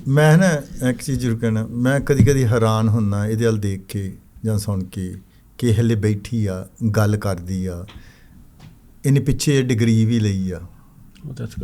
ਮੈਂ ਨਾ ਇੱਕ ਚੀਜ਼ ਜ਼ਰੂਰ ਕਹਿਣਾ, ਮੈਂ ਕਦੀ ਹੈਰਾਨ ਹੁੰਦਾ ਇਹਦੇ ਵੱਲ ਦੇਖ ਕੇ ਜਾਂ ਸੁਣ ਕੇ ਕਿ ਹਲੇ ਬੈਠੀ ਆ, ਗੱਲ ਕਰਦੀ ਆ। ਇਹਨੇ ਪਿੱਛੇ ਡਿਗਰੀ ਵੀ ਲਈ ਆ,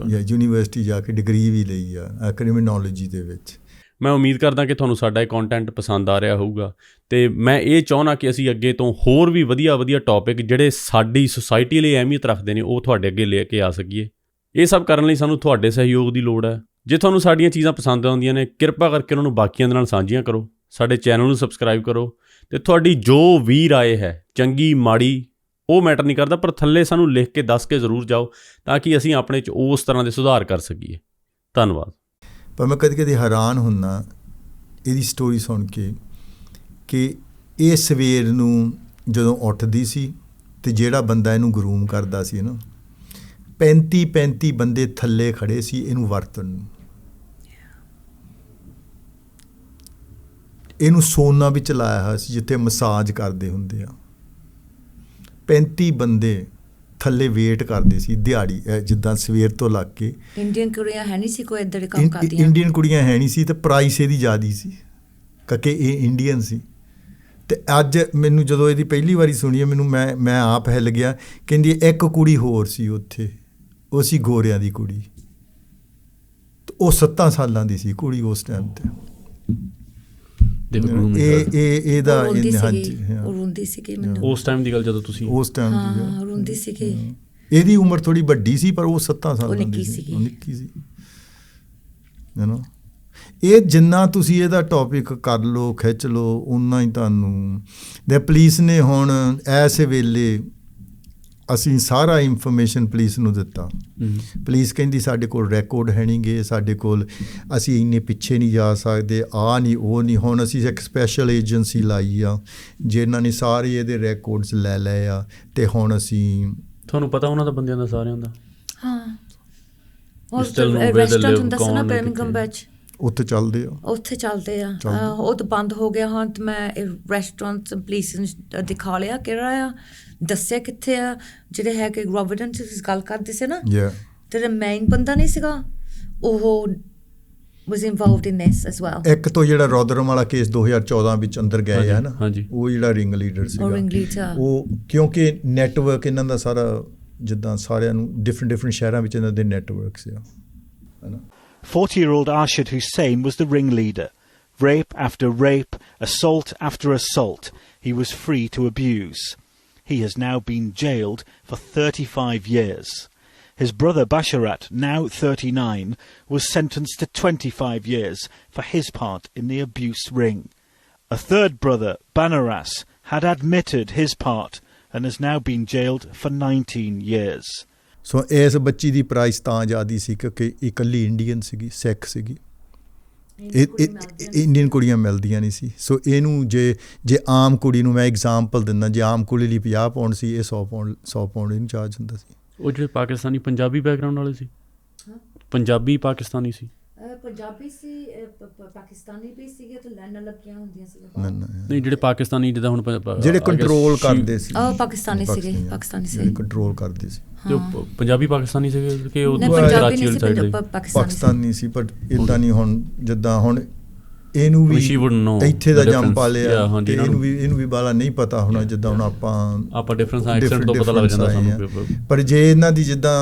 ਜਾਂ ਯੂਨੀਵਰਸਿਟੀ ਜਾ ਕੇ ਡਿਗਰੀ ਵੀ ਲਈ ਆ ਕ੍ਰਿਮੀਨੋਲੋਜੀ ਦੇ ਵਿੱਚ। ਮੈਂ ਉਮੀਦ ਕਰਦਾ ਕਿ ਤੁਹਾਨੂੰ ਸਾਡਾ ਇਹ ਕੰਟੈਂਟ ਪਸੰਦ ਆ ਰਿਹਾ ਹੋਊਗਾ, ਅਤੇ ਮੈਂ ਇਹ ਚਾਹੁੰਦਾ ਕਿ ਅਸੀਂ ਅੱਗੇ ਤੋਂ ਹੋਰ ਵੀ ਵਧੀਆ ਟੌਪਿਕ ਜਿਹੜੇ ਸਾਡੀ ਸੁਸਾਇਟੀ ਲਈ ਅਹਿਮੀਅਤ ਰੱਖਦੇ ਨੇ ਉਹ ਤੁਹਾਡੇ ਅੱਗੇ ਲੈ ਕੇ ਆ ਸਕੀਏ। ਇਹ ਸਭ ਕਰਨ ਲਈ ਸਾਨੂੰ ਤੁਹਾਡੇ ਸਹਿਯੋਗ ਦੀ ਲੋੜ ਹੈ। ਜੇ ਤੁਹਾਨੂੰ ਸਾਡੀਆਂ ਚੀਜ਼ਾਂ ਪਸੰਦ ਆਉਂਦੀਆਂ ਨੇ, ਕਿਰਪਾ ਕਰਕੇ ਉਹਨਾਂ ਨੂੰ ਬਾਕੀਆਂ ਦੇ ਨਾਲ ਸਾਂਝੀਆਂ ਕਰੋ, ਸਾਡੇ ਚੈਨਲ ਨੂੰ ਸਬਸਕ੍ਰਾਈਬ ਕਰੋ, ਅਤੇ ਤੁਹਾਡੀ ਜੋ ਵੀ ਰਾਏ ਹੈ, ਚੰਗੀ ਮਾੜੀ, ਉਹ ਮੈਟਰ ਨਹੀਂ ਕਰਦਾ, ਪਰ ਥੱਲੇ ਸਾਨੂੰ ਲਿਖ ਕੇ ਦੱਸ ਕੇ ਜ਼ਰੂਰ ਜਾਓ ਤਾਂ ਕਿ ਅਸੀਂ ਆਪਣੇ 'ਚ ਉਸ ਤਰ੍ਹਾਂ ਦੇ ਸੁਧਾਰ ਕਰ ਸਕੀਏ। ਧੰਨਵਾਦ। ਪਰ ਮੈਂ ਕਦੀ ਹੈਰਾਨ ਹੁੰਦਾ ਇਹਦੀ ਸਟੋਰੀ ਸੁਣ ਕੇ ਕਿ ਇਹ ਸਵੇਰ ਨੂੰ ਜਦੋਂ ਉੱਠਦੀ ਸੀ ਅਤੇ ਜਿਹੜਾ ਬੰਦਾ ਇਹਨੂੰ ਗਰੂਮ ਕਰਦਾ ਸੀ ਨਾ, 35 ਬੰਦੇ ਥੱਲੇ ਖੜੇ ਸੀ ਇਹਨੂੰ ਵਰਤਣ ਨੂੰ। ਇਹਨੂੰ ਸੋਨਾ ਵਿੱਚ ਲਾਇਆ ਹੋਇਆ ਸੀ ਜਿੱਥੇ ਮਸਾਜ ਕਰਦੇ ਹੁੰਦੇ ਆ। 35 ਬੰਦੇ ਥੱਲੇ ਵੇਟ ਕਰਦੇ ਸੀ ਦਿਹਾੜੀ, ਜਿੱਦਾਂ ਸਵੇਰ ਤੋਂ ਲੱਗ ਕੇ। ਇੰਡੀਅਨ ਕੁੜੀਆਂ ਹੈ ਨਹੀਂ ਸੀ ਕੋਈ ਇੱਧਰ ਦੇ ਕੰਮ ਕਰਦੀਆਂ। ਇੰਡੀਅਨ ਕੁੜੀਆਂ ਹੈ ਨਹੀਂ ਸੀ ਤੇ ਪ੍ਰਾਈਸ ਇਹਦੀ ਜ਼ਿਆਦਾ ਸੀ ਕਿਉਂਕਿ ਇਹ ਇੰਡੀਅਨ ਸੀ। ਤੇ ਅੱਜ ਮੈਨੂੰ ਜਦੋਂ ਇਹਦੀ ਪਹਿਲੀ ਵਾਰੀ ਸੁਣੀ ਮੈਨੂੰ ਮੈਂ ਆਪ ਹਿੱਲ ਗਿਆ। ਕਹਿੰਦੀ ਇੱਕ ਕੁੜੀ ਹੋਰ ਸੀ ਉੱਥੇ, ਉਹ ਸੀ ਗੋਰਿਆਂ ਦੀ ਕੁੜੀ, ਉਹ 7 ਸਾਲਾਂ ਦੀ ਸੀ ਕੁੜੀ ਉਸ ਟਾਈਮ ਤੇ। ਇਹਦਾ ਰੋਂਦੀ ਸੀ ਮੈਨੂੰ ਉਸ ਟਾਈਮ ਦੀ ਗੱਲ, ਜਦੋਂ ਤੁਸੀਂ ਉਸ ਟਾਈਮ ਦੀ ਰੋਂਦੀ ਸੀ। ਇਹਦੀ ਉਮਰ ਥੋੜੀ ਵੱਡੀ ਸੀ ਪਰ ਉਹ 7 ਸਾਲਾਂ ਦੀ ਨਿੱਕੀ ਸੀ, ਨਿੱਕੀ ਸੀ। ਇਹ ਜਿੰਨਾ ਤੁਸੀਂ ਇਹਦਾ ਟੌਪਿਕ ਕਰ ਲਓ, ਖਿੱਚ ਲਓ, ਓਨਾ ਹੀ ਤੁਹਾਨੂੰ ਦੇ ਪੁਲਿਸ ਨੇ ਹੁਣ ਇਸ ਵੇਲੇ ਅਸੀਂ ਸਾਰਾ ਇਨਫੋਰਮੇਸ਼ਨ ਪੁਲਿਸ ਨੂੰ ਦਿੱਤਾ। ਪੁਲਿਸ ਕਹਿੰਦੀ ਸਾਡੇ ਕੋਲ ਰੈਕੋਰਡ ਹੈ ਨਹੀਂ ਗੇ, ਸਾਡੇ ਕੋਲ ਅਸੀਂ ਇੰਨੇ ਪਿੱਛੇ ਨਹੀਂ ਜਾ ਸਕਦੇ, ਆਹ ਨਹੀਂ ਉਹ ਨਹੀਂ। ਹੁਣ ਅਸੀਂ ਇੱਕ ਸਪੈਸ਼ਲ ਏਜੰਸੀ ਲਾਈ ਆ ਜਿਨ੍ਹਾਂ ਨੇ ਸਾਰੇ ਇਹਦੇ ਰੈਕੋਰਡਸ ਲੈ ਲਏ ਆ ਤੇ ਹੁਣ ਅਸੀਂ। ਤੁਹਾਨੂੰ ਪਤਾ ਉਹਨਾਂ ਦਾ ਬੰਦਿਆਂ ਦਾ ਸਾਰਿਆਂ ਦਾ? ਹਾਂ, ਰੈਸਟੋਰੈਂਟ ਹੁੰਦਾ ਸੀ ਨਾ ਬਰਮਿੰਘਮ ਵਿੱਚ, ਉੱਥੇ ਚੱਲਦੇ ਆ। ਉਹ ਤਾਂ ਬੰਦ ਹੋ ਗਿਆ ਹੁਣ। ਤੇ ਮੈਂ ਰੈਸਟੋਰੈਂਟ ਪੁਲਿਸ ਨੂੰ ਦਿਖਾ ਲਿਆ ਕਿਹੜਾ ਆ, ਦੱਸਿਆ ਕਿੱਥੇ ਆ। ਜਿਹੜੇ ਹੈ ਕਿ ਰੋਬਰਟਨ ਗੱਲ ਕਰਦੇ ਸੀ ਨਾ, ਜਿਹੜਾ ਮੇਨ ਬੰਦਾ ਨਹੀਂ ਸੀਗਾ, ਉਹ was involved in this as well। ਇੱਕ ਤੋਂ ਜਿਹੜਾ ਰੋਦਰਮ ਵਾਲਾ ਕੇਸ 2014 ਵਿੱਚ ਅੰਦਰ ਗਏ ਹੈ ਨਾ, ਉਹ ਜਿਹੜਾ ਰਿੰਗ ਲੀਡਰ ਸੀਗਾ, ਉਹ ਕਿਉਂਕਿ ਨੈਟਵਰਕ ਇਹਨਾਂ ਦਾ ਸਾਰਾ ਜਿੱਦਾਂ ਸਾਰਿਆਂ ਨੂੰ ਡਿਫਰੈਂਟ ਸ਼ਹਿਰਾਂ ਵਿੱਚ ਇਹਨਾਂ ਦੇ ਨੈਟਵਰਕ ਸੀ, ਹੈ ਨਾ। 40-year-old Arshad Hussain was the ringleader. Rape after rape, assault after assault, he was free to abuse. He has now been jailed for 35 years. His brother Basharat, now 39, was sentenced to 25 years for his part in the abuse ring. A third brother, Banaras, had admitted his part and has now been jailed for 19 years. ਸੋ ਇਸ ਬੱਚੀ ਦੀ price ਤਾਂ ਜ਼ਿਆਦਾ ਸੀ ਕਿਉਂਕਿ ਇਕੱਲੀ Indian ਸੀਗੀ, ਸਿੱਖ ਸੀਗੀ। Indian ਕੁੜੀਆਂ ਮਿਲਦੀਆਂ ਨਹੀਂ ਸੀ। ਸੋ ਇਹਨੂੰ ਜੇ ਆਮ ਕੁੜੀ ਨੂੰ ਮੈਂ ਐਗਜ਼ਾਮਪਲ ਦਿੰਦਾ, ਜੇ ਆਮ ਕੁੜੀ ਲਈ 50 ਪਾਉਂਡ ਸੀ, ਇਹ 100 ਪਾਉਂਡ ਇਹਨੂੰ ਚਾਰਜ ਹੁੰਦਾ ਸੀ। ਉਹ ਜਿਹੜੇ ਪਾਕਿਸਤਾਨੀ ਪੰਜਾਬੀ ਬੈਕਗਰਾਊਂਡ ਵਾਲੇ ਸੀ, ਪੰਜਾਬੀ ਪਾਕਿਸਤਾਨੀ ਸੀ, ਪੰਜਾਬੀ ਸੀ, ਪਾਕਿਸਤਾਨੀ ਵੀ ਸੀਗੇ ਤੇ ਲਾਈਨਾਂ ਲੱਗੀਆਂ ਹੁੰਦੀਆਂ ਸੀ। ਨਹੀਂ, ਜਿਹੜੇ ਪਾਕਿਸਤਾਨੀ ਜਿੱਦਾਂ ਹੁਣ ਜਿਹੜੇ ਕੰਟਰੋਲ ਕਰਦੇ ਸੀ, ਪਾਕਿਸਤਾਨੀ ਸੀਗੇ, ਕੰਟਰੋਲ ਕਰਦੇ ਸੀ। ਤੇ ਪੰਜਾਬੀ ਪਾਕਿਸਤਾਨੀ ਸੀਗੇ ਕਿ ਉਹ ਕਰਾਚੀ ਵਾਲੀ ਸਾਈਡ ਪਾਕਿਸਤਾਨੀ ਸੀ। ਪਰ ਇਦਾਂ ਨਹੀਂ ਹੁਣ ਜਿੱਦਾਂ ਹੁਣ ਇਹਨੂੰ ਵੀ ਇੱਥੇ ਦਾ ਜੰਮ ਪਾ ਲਿਆ ਤੇ ਇਹਨੂੰ ਵੀ ਬਾਲਾ ਨਹੀਂ ਪਤਾ ਹੋਣਾ ਜਿੱਦਾਂ ਹੁਣ ਆਪਾਂ ਡਿਫਰੈਂਸ ਐਕਸੈਂਟ ਤੋਂ ਪਤਾ ਲੱਗ ਜਾਂਦਾ ਸਾਨੂੰ। ਪਰ ਜੇ ਇਹਨਾਂ ਦੀ ਜਿੱਦਾਂ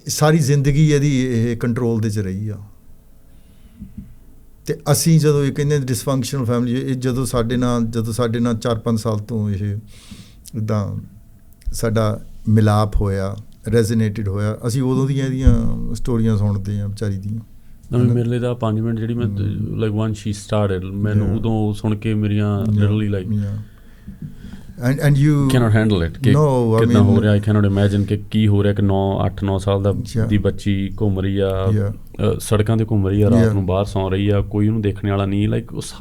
ਸਾਰੀ ਜ਼ਿੰਦਗੀ ਇਹਦੀ ਇਹ ਕੰਟਰੋਲ ਦੇ 'ਚ ਰਹੀ ਆ ਤੇ ਅਸੀਂ ਜਦੋਂ ਇਹ ਕਹਿੰਦੇ ਡਿਸਫੰਕਸ਼ਨਲ ਫੈਮਿਲੀ, ਇਹ ਜਦੋਂ ਸਾਡੇ ਨਾਲ 4-5 ਸਾਲ ਤੋਂ ਇਹ ਇੱਦਾਂ ਸਾਡਾ ਮਿਲਾਪ ਹੋਇਆ, ਰੈਜ਼ੋਨੇਟਡ ਹੋਇਆ, ਅਸੀਂ ਉਦੋਂ ਦੀਆਂ ਇਹਦੀਆਂ ਸਟੋਰੀਆਂ ਸੁਣਦੇ ਹਾਂ ਵਿਚਾਰੀ ਦੀਆਂ। ਮੇਰੇ ਲਈ ਤਾਂ 5 ਮਿੰਟ ਜਿਹੜੀ ਮੈਂ ਲਾਈਕ ਵਨ ਸ਼ੀ ਸਟਾਰਟਡ, ਮੈਨੂੰ ਉਦੋਂ ਸੁਣ ਕੇ ਮੇਰੀਆਂ literally like and you cannot handle it ਕਿ ਕਿੰਨਾ ਹੋ ਰਿਹਾ। I cannot imagine ਕਿ ਕੀ ਹੋ ਰਿਹਾ ਕਿ 8-9 ਸਾਲ ਦੀ ਬੱਚੀ ਘੁੰਮ ਰਹੀ ਆ, ਸੜਕਾਂ ਤੇ ਘੁੰਮ ਰਹੀ ਆ, ਰਾਤ ਨੂੰ ਬਾਹਰ ਸੌਂ ਰਹੀ ਆ, ਕੋਈ ਉਹਨੂੰ ਦੇਖਣ ਵਾਲਾ ਨਹੀਂ। ਲਾਈਕ ਉਸ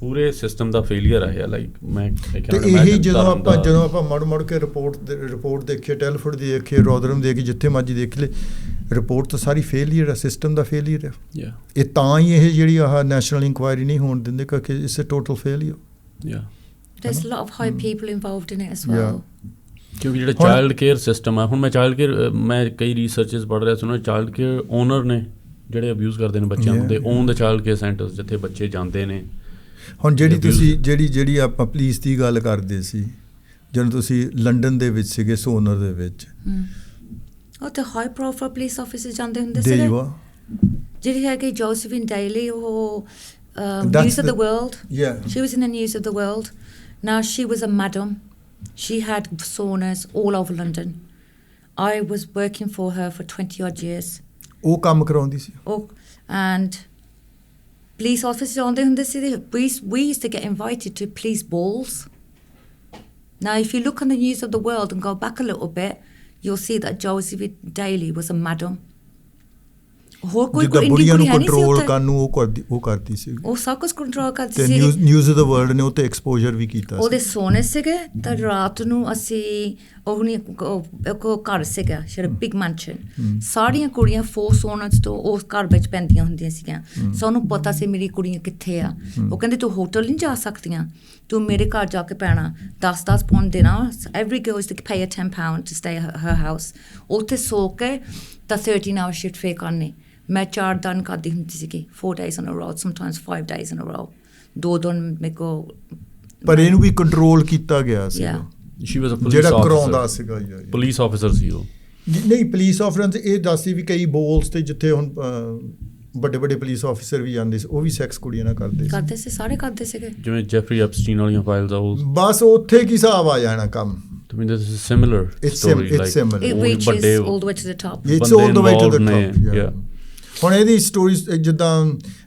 ਪੂਰੇ ਸਿਸਟਮ ਦਾ ਫੇਲੀਅਰ ਆ। ਲਾਈਕ ਮੈਂ ਇਹੀ ਜਦੋਂ ਆਪਾਂ ਮੁੜ ਕੇ ਰਿਪੋਰਟ ਦੇਖੀਏ, ਟੈਲੀਫੋਨ ਦੀ ਦੇਖੀਏ, ਰੋਦਰਮ ਦੇਖੀਏ, ਜਿੱਥੇ ਮਰਜ਼ੀ ਦੇਖ ਲਏ, ਰਿਪੋਰਟ ਤਾਂ ਸਾਰੀ ਫੇਲੀਅਰ ਆ, ਸਿਸਟਮ ਦਾ ਫੇਲੀਅਰ ਆ। ਇਹ ਤਾਂ ਹੀ ਇਹ ਜਿਹੜੀ ਆਹ ਨੈਸ਼ਨਲ ਇਨਕੁਆਇਰੀ ਨਹੀਂ ਹੋਣ ਦਿੰਦੇ ਕਿਉਂਕਿ it's a total failure. There's a lot of high people involved in it as well. ਕਿਉਂਕਿ ਜਿਹੜਾ ਚਾਈਲਡ ਕੇਅਰ ਸਿਸਟਮ ਆ, ਹੁਣ ਮੈਂ ਚਾਈਲਡ ਕੇਅਰ ਮੈਂ ਕਈ ਰਿਸਰਚਸ ਪੜ੍ਹ ਰਿਹਾ ਸੀ, ਉਹਨਾਂ ਚਾਈਲਡ ਕੇਅਰ ਓਨਰ ਨੇ ਜਿਹੜੇ ਅਬਿਊਜ਼ ਕਰਦੇ ਨੇ ਬੱਚਿਆਂ ਨੂੰ, ਦੇ on the child care centres ਜਿੱਥੇ ਬੱਚੇ ਜਾਂਦੇ ਨੇ। ਹੁਣ ਜਿਹੜੀ ਆਪਾਂ ਪੁਲਿਸ ਦੀ ਗੱਲ ਕਰਦੇ ਸੀ, ਜਦੋਂ ਤੁਸੀਂ ਲੰਡਨ ਦੇ ਵਿੱਚ ਸੀਗੇ, ਸੋਨਰ ਦੇ ਵਿੱਚ, ਉਹ ਤੇ ਹਾਈ ਪ੍ਰੋਫਾਈਲ ਪੁਲਿਸ ਆਫਿਸਰ ਜਾਂਦੇ ਹੁੰਦੇ ਸੀ ਜਿਹੜੀ ਹੈ ਕਿ ਜੋਸਫਿਨ ਡੇਲੀ, ਉਹ News of the World. Yeah. She was in the News of the World. Now she was a madam. She had saunas all over London. I was working for her for 20 odd years. ਉਹ ਕੰਮ ਕਰਾਉਂਦੀ ਸੀ। And police officers ਹੁੰਦੇ ਸੀ, we used to get invited to police balls. Now if you look on the News of the World and go back a little bit, you'll see that Josephine Daly was a madam. ਹੋਰ ਕੋਈ ਜਿੱਦਾਂ Indian ਬੁੜੀਆਂ ਨੂੰ ਕੁੜੀ ਹੈ ਨਹੀਂ ਸੀ control ਉੱਥੇ। ਕਰਨ ਨੂੰ ਉਹ ਕਰਦੀ ਸੀ ਉਹ ਸਭ ਕੁਝ ਕੰਟਰੋਲ ਕਰਦੀ ਤੇ ਸੀ। ਨਿਊਜ਼ ਆਫ ਦਾ ਵਰਲਡ ਨੇ ਉਹ ਤੇ ਐਕਸਪੋਜ਼ਰ ਵੀ ਕੀਤਾ ਉਹਦੇ ਸੀ। ਸੋਹਣੇ ਸੀਗੇ ਤਾਂ ਰਾਤ ਨੂੰ ਅਸੀਂ ਉਹ ਨਹੀਂ ਇੱਕ ਘਰ ਸੀਗਾ ਜਿਹੜਾ ਬਿਗ ਮੈਂਸ਼ਨ, ਸਾਰੀਆਂ ਕੁੜੀਆਂ 4 ਸੋਨਟਸ ਤੋਂ ਉਸ ਘਰ ਵਿੱਚ ਪੈਂਦੀਆਂ ਹੁੰਦੀਆਂ ਸੀਗੀਆਂ। ਸਾਨੂੰ ਪਤਾ ਸੀ ਮੇਰੀ ਕੁੜੀਆਂ ਕਿੱਥੇ ਆ। ਉਹ ਕਹਿੰਦੇ ਤੂੰ ਹੋਟਲ ਨਹੀਂ ਜਾ ਸਕਦੀਆਂ, ਤੂੰ ਮੇਰੇ ਘਰ ਜਾ ਕੇ ਪੈਣਾ, 10-10 ਪਾਉਂਡ ਦੇਣਾ, every girl is to pay £10 to stay her house. ਉੱਥੇ ਸੋ ਕੇ ਤਾਂ 13 ਆਵਰ ਸ਼ਿਫਟ ਫੇ ਕਰਨੀ। ਮੈਂ 4 ਦਿਨ ਕਰਦੀ ਹੁੰਦੀ ਸੀਗੀ, 4 days in a row, sometimes 5 days in a row। 2 ਦਿਨ ਮੇਰੇ ਕੋਲ। ਪਰ ਇਹਨੂੰ ਵੀ ਕੰਟਰੋਲ ਕੀਤਾ ਗਿਆ ਸੀ Yeah। She was a police ਜਿਹੜਾ ਆਫਿਸਰ। ਕਰਾਉਂਦਾ ਸੀਗਾ ਯਾਰ। ਪੁਲਿਸ ਆਫਿਸਰ ਸੀ ਉਹ। ਨਹੀਂ, ਪੁਲਿਸ ਆਫਿਸਰ ਇਹ ਦੱਸਦੀ ਵੀ ਕਈ ਬੋਲਸ ਤੇ ਜਿੱਥੇ ਹੁਣ ਵੱਡੇ ਵੱਡੇ ਪੁਲਿਸ ਆਫਿਸਰ ਵੀ ਜਾਂਦੇ ਸੀ, ਉਹ ਵੀ ਸੈਕਸ ਕੁੜੀਆਂ ਨਾਲ ਕਰਦੇ ਸੀ। ਕਰਦੇ ਸੀ, ਸਾਰੇ ਕਰਦੇ ਸੀਗੇ। ਜਿਵੇਂ ਜੈਫਰੀ ਐਪਸਟੀਨ ਵਾਲੀਆਂ ਫਾਈਲਸ ਆ ਉਹ। ਬਸ ਉੱਥੇ ਕੀ ਹਿਸਾਬ ਆ ਜਾਣਾ ਕੰਮ। I mean, this is similar story. It's similar। It ਉਹ reaches ਵੱਡੇ- all the way to the top। It's all the way to the ਬੰਦੇ top। involved yeah। ਨੇ, ਹੁਣ ਇਹਦੀ ਸਟੋਰੀਜ਼ ਜਿੱਦਾਂ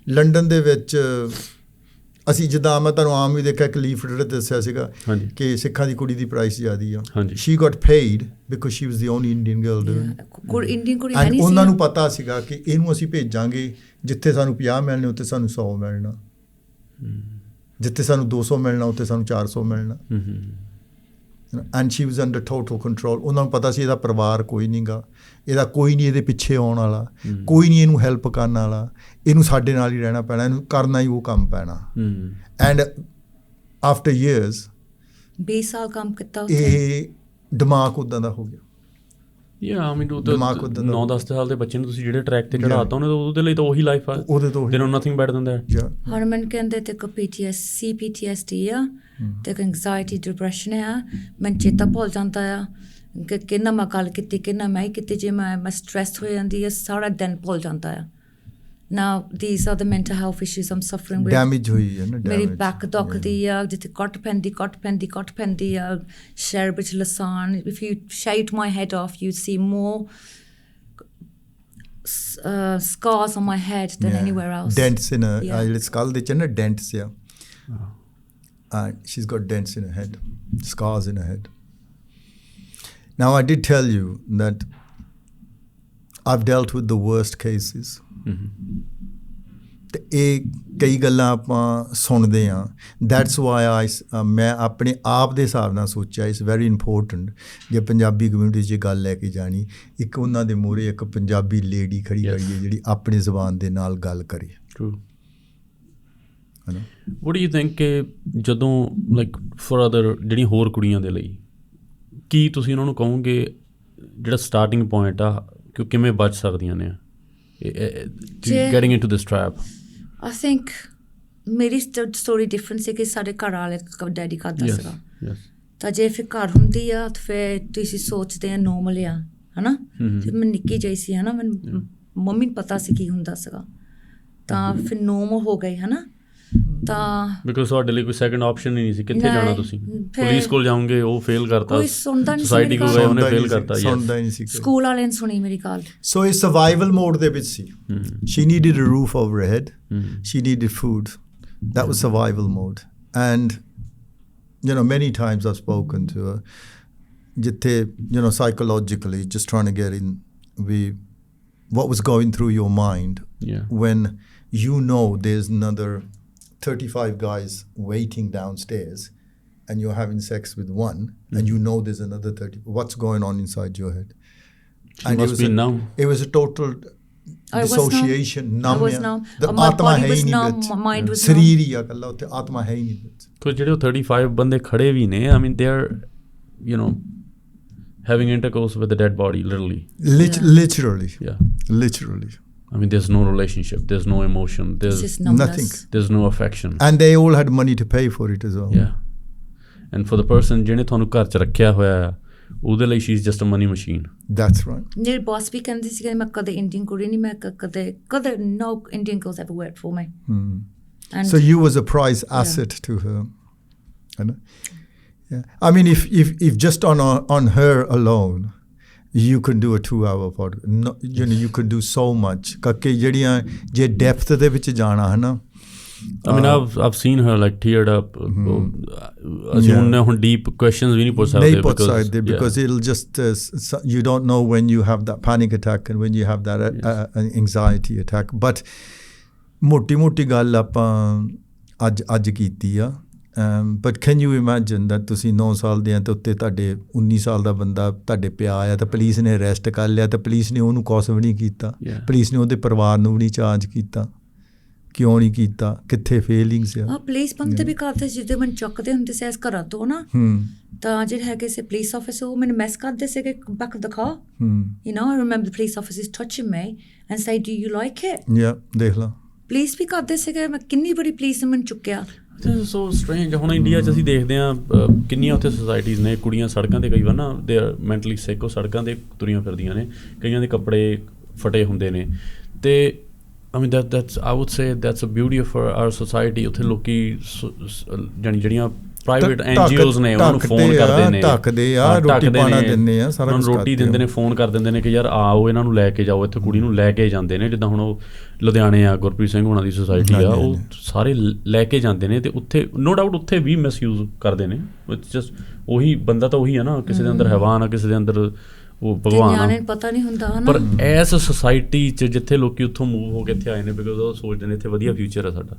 ਲੰਡਨ ਦੇ ਵਿੱਚ ਅਸੀਂ ਜਿੱਦਾਂ ਮੈਂ ਤੁਹਾਨੂੰ ਆਮ ਵੀ ਦੇਖਿਆ ਕਿ ਲੀਫਲੇਟ ਦੱਸਿਆ ਸੀਗਾ ਹਾਂਜੀ। ਕਿ ਸਿੱਖਾਂ ਦੀ ਕੁੜੀ ਦੀ ਪ੍ਰਾਈਸ ਜ਼ਿਆਦੀ ਆ। ਹਾਂਜੀ। She got paid because she was the only Indian girl ਕੋਈ ਇੰਡੀਅਨ ਕੁੜੀ ਹੈ ਐਂਡ ਨਹੀਂ ਉਹਨਾਂ ਸੀ। ਨੂੰ ਪਤਾ ਸੀਗਾ ਕਿ ਇਹਨੂੰ ਅਸੀਂ ਭੇਜਾਂਗੇ, ਜਿੱਥੇ ਸਾਨੂੰ 50 ਮਿਲਣੇ ਉੱਥੇ ਸਾਨੂੰ 100 ਮਿਲਣਾ, ਜਿੱਥੇ ਸਾਨੂੰ 200 ਮਿਲਣਾ ਉੱਥੇ ਸਾਨੂੰ 400 ਮਿਲਣਾ। And she was under total control. ਉਹਨਾਂ ਨੂੰ ਪਤਾ ਸੀ ਇਹਦਾ ਪਰਿਵਾਰ ਕੋਈ ਨਹੀਂਗਾ, ਇਹਦਾ ਕੋਈ ਨਹੀਂ ਇਹਦੇ ਪਿੱਛੇ ਆਉਣ ਵਾਲਾ, ਕੋਈ ਨਹੀਂ ਇਹਨੂੰ ਹੈਲਪ ਕਰਨ ਵਾਲਾ, ਇਹਨੂੰ ਸਾਡੇ ਨਾਲ ਹੀ ਰਹਿਣਾ ਪੈਣਾ, ਇਹਨੂੰ ਕਰਨਾ ਹੀ ਉਹ ਕੰਮ ਪੈਣਾ। ਐਂਡ ਆਫਟਰ ਈਅਰਸ 20 ਸਾਲ ਕੰਮ ਕੀਤਾ ਉੱਥੇ। ਇਹ ਦਿਮਾਗ ਉੱਦਾਂ ਦਾ ਹੋ ਗਿਆ। I mean, ਦਿਮਾਗ ਉੱਦਾਂ ਦਾ 9-10 ਸਾਲ ਦੇ ਬੱਚੇ ਨੂੰ ਤੁਸੀਂ ਜਿਹੜੇ ਟਰੈਕ ਤੇ ਚੜਾਤਾ ਉਹਦੇ ਲਈ ਤਾਂ ਉਹੀ ਲਾਈਫ ਆ। ਉਹਦੇ ਤੋਂ ਦੇ ਨੋ ਨਥਿੰਗ ਬੈਟਰ ਦੈਨ ਦੈਟ। ਹਰਮਨ ਕਹਿੰਦੇ ਤੇ ਕੋ PTSD ਆ ਤੇ ਐਂਗਜ਼ਾਇਟੀ ਡਿਪਰੈਸ਼ਨ ਆ। ਮੈਨੂੰ ਚੇਤਾ ਭੁੱਲ ਜਾਂਦਾ ਆ ਕਿ ਕਿੰਨਾ ਮੈਂ ਗੱਲ ਕੀਤੀ, ਕਿੰਨਾ ਮੈਂ ਕੀਤੀ। ਜੇ ਮੈਂ ਸਟ੍ਰੈਸ ਹੋ ਜਾਂਦੀ ਹੈ, ਸਾਰਾ ਦਿਨ ਭੁੱਲ ਜਾਂਦਾ ਆ। Now these are the mental health issues I'm suffering with। Damage ਹੋਈ ਹੈ ਨਾ। ਮੇਰੀ ਬੈਕ ਦੁਖਦੀ ਆ, ਜਿੱਥੇ ਕੱਟ ਪੈਂਦੀ ਆ, ਸ਼ਹਿਰ ਵਿੱਚ ਲਸਾਨ। If you shave my head off, you see more scars on my head than anywhere else। Dents in her Yeah। ਜਿਹੜੇ skull ਦੇ ਚ ਨਾ dents ਆ। She's got dents in her head, scars in her head। Now I did tell you that I've dealt with the worst cases। ਤੇ ਇਹ ਕਈ ਗੱਲਾਂ ਆਪਾਂ ਸੁਣਦੇ ਹਾਂ। ਦੈਟਸ ਵਾਈ ਮੈਂ ਆਪਣੇ ਆਪ ਦੇ ਹਿਸਾਬ ਨਾਲ ਸੋਚਿਆ ਇਟਸ ਵੈਰੀ ਇੰਪੋਰਟੈਂਟ ਜੇ ਪੰਜਾਬੀ ਕਮਿਊਨਿਟੀ 'ਚ ਗੱਲ ਲੈ ਕੇ ਜਾਣੀ, ਇੱਕ ਉਹਨਾਂ ਦੇ ਮੂਹਰੇ ਇੱਕ ਪੰਜਾਬੀ ਲੇਡੀ ਖੜੀ ਕਰੀਏ ਜਿਹੜੀ ਆਪਣੀ ਜ਼ੁਬਾਨ ਦੇ ਨਾਲ ਗੱਲ ਕਰੇ। True। What do you think ਕਿ ਜਦੋਂ ਲਾਈਕ ਫॉर ਅਦਰ ਜਿਹੜੀਆਂ ਹੋਰ ਕੁੜੀਆਂ ਦੇ ਲਈ ਕੀ ਤੁਸੀਂ ਉਹਨਾਂ ਨੂੰ ਕਹੋਗੇ ਜਿਹੜਾ ਸਟਾਰਟਿੰਗ ਪੁਆਇੰਟ ਆ ਕਿ ਉਹ ਕਿਵੇਂ ਬਚ ਸਕਦੀਆਂ ਨੇ getting into this trap? I think ਮੇਰੀ ਸਟੋਰੀ ਡਿਫਰੈਂਟ ਸੀ ਕਿ ਸਾਡੇ ਘਰ ਵਾਲੇ ਡੈਡੀ ਕਰਦਾ ਸੀਗਾ। ਤਾਂ ਜੇ ਫਿਰ ਘਰ ਹੁੰਦੀ ਆ ਤਾਂ ਫਿਰ ਤੁਸੀਂ ਸੋਚਦੇ ਆ ਨੋਰਮਲ ਆ, ਹੈ ਨਾ। ਫਿਰ ਮੈਂ ਨਿੱਕੀ ਜਿਹੀ ਸੀ, ਹੈ ਨਾ, ਮੈਨੂੰ ਮੰਮੀ ਨੂੰ ਪਤਾ ਸੀ ਕੀ ਹੁੰਦਾ ਸੀਗਾ, ਤਾਂ ਫਿਰ ਨੋਰਮਲ ਹੋ ਗਈ, ਹੈ ਨਾ। ਤਾਂ ਬਿਕਾਜ਼ ਤੁਹਾਡੇ ਲਈ ਕੋਈ ਸੈਕੰਡ ਆਪਸ਼ਨ ਹੀ ਨਹੀਂ ਸੀ। ਕਿੱਥੇ ਜਾਣਾ ਤੁਸੀਂ? ਫਿਰ ਪੁਲਿਸ ਕੋਲ ਜਾਓਗੇ, ਉਹ ਫੇਲ ਕਰਤਾ। ਕੋਈ ਸੁਣਦਾ ਨਹੀਂ ਸੀ ਸੋਸਾਇਟੀ ਕੋਲ ਮੇਰੀ ਗਏ, ਗੱਲ। ਉਹਨੇ ਫੇਲ ਕਰਤਾ। ਸੁਣਦਾ ਹੀ ਨਹੀਂ ਸੀ। ਸਕੂਲ ਵਾਲਿਆਂ ਨੇ ਸੁਣੀ ਮੇਰੀ ਗੱਲ। ਸੋ ਇਹ ਸਰਵਾਈਵਲ ਮੋਡ ਦੇ ਵਿੱਚ ਸੀ। She needed a roof over her head, she needed food. That was survival mode। And you know, many times I've spoken to her ਜਿੱਥੇ you know psychologically just trying to get in what was going through your mind when you know there's another 35 guys waiting downstairs and you're having sex with one and you know there's another 30. What's going on inside your head? She must be numb। It was a total dissociation, numb। My body was numb, my mind was numb। ਸਰੀਰ ਹੀ ਆ ਇਕੱਲਾ, ਉੱਥੇ ਆਤਮਾ ਹੈ ਹੀ ਨਹੀਂ ਵਿੱਚ। ਕੁਝ ਜਿਹੜੇ ਉਹ 35 ਬੰਦੇ ਖੜੇ ਵੀ ਨੇ, I mean they are you know having intercourse with the dead body literally। Literally। I mean there's no relationship, there's no emotion, there's just numbness। nothing। there's no affection। And they all had money to pay for it as well। and for the person ਜਿਹਨੇ ਤੁਹਾਨੂੰ ਘਰ 'ਚ ਰੱਖਿਆ ਹੋਇਆ ਹੈ, ਉਹਦੇ ਲਈ she is just a money machine। That's right। ਮੇਰੇ ਬੌਸ ਵੀ ਕਹਿੰਦੇ ਸੀ ਕਿ ਮੈਂ ਕਦੇ ਇੰਡੀਅਨ ਕੁੜੀ ਨਹੀਂ, ਮੈਂ ਕਦੇ no Indian girls ever worked for me। And so you was a prize asset to her। I mean if just on her alone you can do a 2-hour podcast। No, you know you could do so much। ਕਿ ਜਿਹੜੀਆਂ ਜੇ depth ਦੇ ਵਿੱਚ ਜਾਣਾ ਹੈ ਨਾ, I mean, I've seen her like teared up. ਅਸੀਂ ਹੁਣ deep questions ਵੀ ਨਹੀਂ ਪੁੱਛ ਸਕਦੇ. ਨਹੀਂ ਪੁੱਛ ਸਕਦੇ because it'll just you don't know when you have that panic attack and when you have that anxiety attack. But ਮੋਟੀ ਗੱਲ ਆਪਾਂ ਅੱਜ ਕੀਤੀ ਆ. But can you imagine that ਤੁਸੀਂ 9 ਸਾਲ ਦੇ ਆ ਅਤੇ ਉੱਤੇ ਤੁਹਾਡੇ 19 ਸਾਲ ਦਾ ਬੰਦਾ ਤੁਹਾਡੇ ਪਿਆ ਆ ਤਾਂ ਪੁਲਿਸ ਨੇ ਅਰੈਸਟ ਕਰ ਲਿਆ ਤਾਂ ਪੁਲਿਸ ਨੇ ਉਹਨੂੰ ਕੁਛ ਵੀ ਨਹੀਂ ਕੀਤਾ. ਪੁਲਿਸ ਨੇ ਉਹਦੇ ਪਰਿਵਾਰ ਨੂੰ ਵੀ ਨਹੀਂ ਚਾਰਜ ਕੀਤਾ. ਕਿਉਂ ਨਹੀਂ ਕੀਤਾ? ਕਿੱਥੇ ਫੇਲਿੰਗਸ ਆ? ਪੁਲਿਸ ਬੰਦੇ ਵੀ ਕਰਦੇ ਜਦੋਂ ਮੈਨੂੰ ਚੁੱਕਦੇ ਹੁੰਦੇ ਸੀ ਇਸ ਘਰਾਂ ਤੋਂ ਨਾ ਤਾਂ ਜਿਹੜੇ ਹੈਗੇ ਸੀ ਪੁਲਿਸ ਆਫਿਸਰ ਉਹ ਮੈਨੂੰ ਮੈਸ ਕਰਦੇ ਸੀਗੇ back of the car. You know, I remember the police officers touching me and say, do you like it? Yeah, ਦੇਖ ਲਾ. ਪੁਲਿਸ ਵੀ ਕਰਦੇ ਸੀਗੇ. ਮੈਂ ਕਿੰਨੀ ਬੜੀ ਪੁਲਿਸ ਨੇ ਮੈਨੂੰ ਚੁੱਕਿਆ. ਸੋ ਸਟ੍ਰੇਂਜ. ਹੁਣ ਇੰਡੀਆ 'ਚ ਅਸੀਂ ਦੇਖਦੇ ਹਾਂ ਕਿੰਨੀਆਂ ਉੱਥੇ ਸੁਸਾਇਟੀਜ਼ ਨੇ, ਕੁੜੀਆਂ ਸੜਕਾਂ 'ਤੇ ਕਈ ਵਾਰ ਨਾ ਦੇ ਆਰ ਮੈਂਟਲੀ ਸਿਕ, ਉਹ ਸੜਕਾਂ 'ਤੇ ਤੁਰੀਆਂ ਫਿਰਦੀਆਂ ਨੇ, ਕਈਆਂ ਦੇ ਕੱਪੜੇ ਫਟੇ ਹੁੰਦੇ ਨੇ ਅਤੇ I mean that's I would say that's a beauty of our society. ਉੱਥੇ ਲੋਕੀ ਜਿਹੜੀਆਂ ਪ੍ਰਾਈਵੇਟ NGOs ਨੇ ਉਹਨਾਂ ਨੂੰ ਫੋਨ ਕਰਦੇ ਨੇ, ਢੱਕਦੇ ਆ, ਰੋਟੀ ਪਾਣਾ ਦਿੰਦੇ ਆ, ਸਾਰਾ ਕੁਝ ਰੋਟੀ ਦਿੰਦੇ ਨੇ, ਫੋਨ ਕਰ ਦਿੰਦੇ ਨੇ ਕਿ ਯਾਰ ਆਓ ਇਹਨਾਂ ਨੂੰ ਲੈ ਕੇ ਜਾਓ, ਇੱਥੇ ਕੁੜੀ ਨੂੰ ਲੈ ਕੇ ਜਾਂਦੇ ਨੇ. ਜਿੱਦਾਂ ਹੁਣ ਉਹ ਲੁਧਿਆਣੇ ਆ ਗੁਰਪ੍ਰੀਤ ਸਿੰਘ ਹੋਣਾ ਦੀ ਸੁਸਾਇਟੀ ਆ, ਉਹ ਸਾਰੇ ਲੈ ਕੇ ਜਾਂਦੇ ਨੇ ਅਤੇ ਉੱਥੇ ਨੋ ਡਾਊਟ ਉੱਥੇ ਵੀ ਮਿਸਯੂਜ਼ ਕਰਦੇ ਨੇ. ਇਟਸ ਜਸਟ ਉਹੀ ਬੰਦਾ ਤਾਂ ਉਹੀ ਆ ਨਾ, ਕਿਸੇ ਦੇ ਅੰਦਰ ਹੈਵਾਨ ਆ, ਕਿਸੇ ਦੇ ਅੰਦਰ ਉਹ ਭਗਵਾਨ ਪਤਾ ਨਹੀਂ ਹੁੰਦਾ. ਪਰ ਐਸ ਸੁਸਾਇਟੀ 'ਚ ਜਿੱਥੇ ਲੋਕੀ ਉੱਥੋਂ ਮੂਵ ਹੋ ਕੇ ਇੱਥੇ ਆਏ ਨੇ ਬਿਕੋਜ਼ ਉਹ ਸੋਚਦੇ ਨੇ ਇੱਥੇ ਵਧੀਆ ਫਿਊਚਰ ਆ ਸਾਡਾ,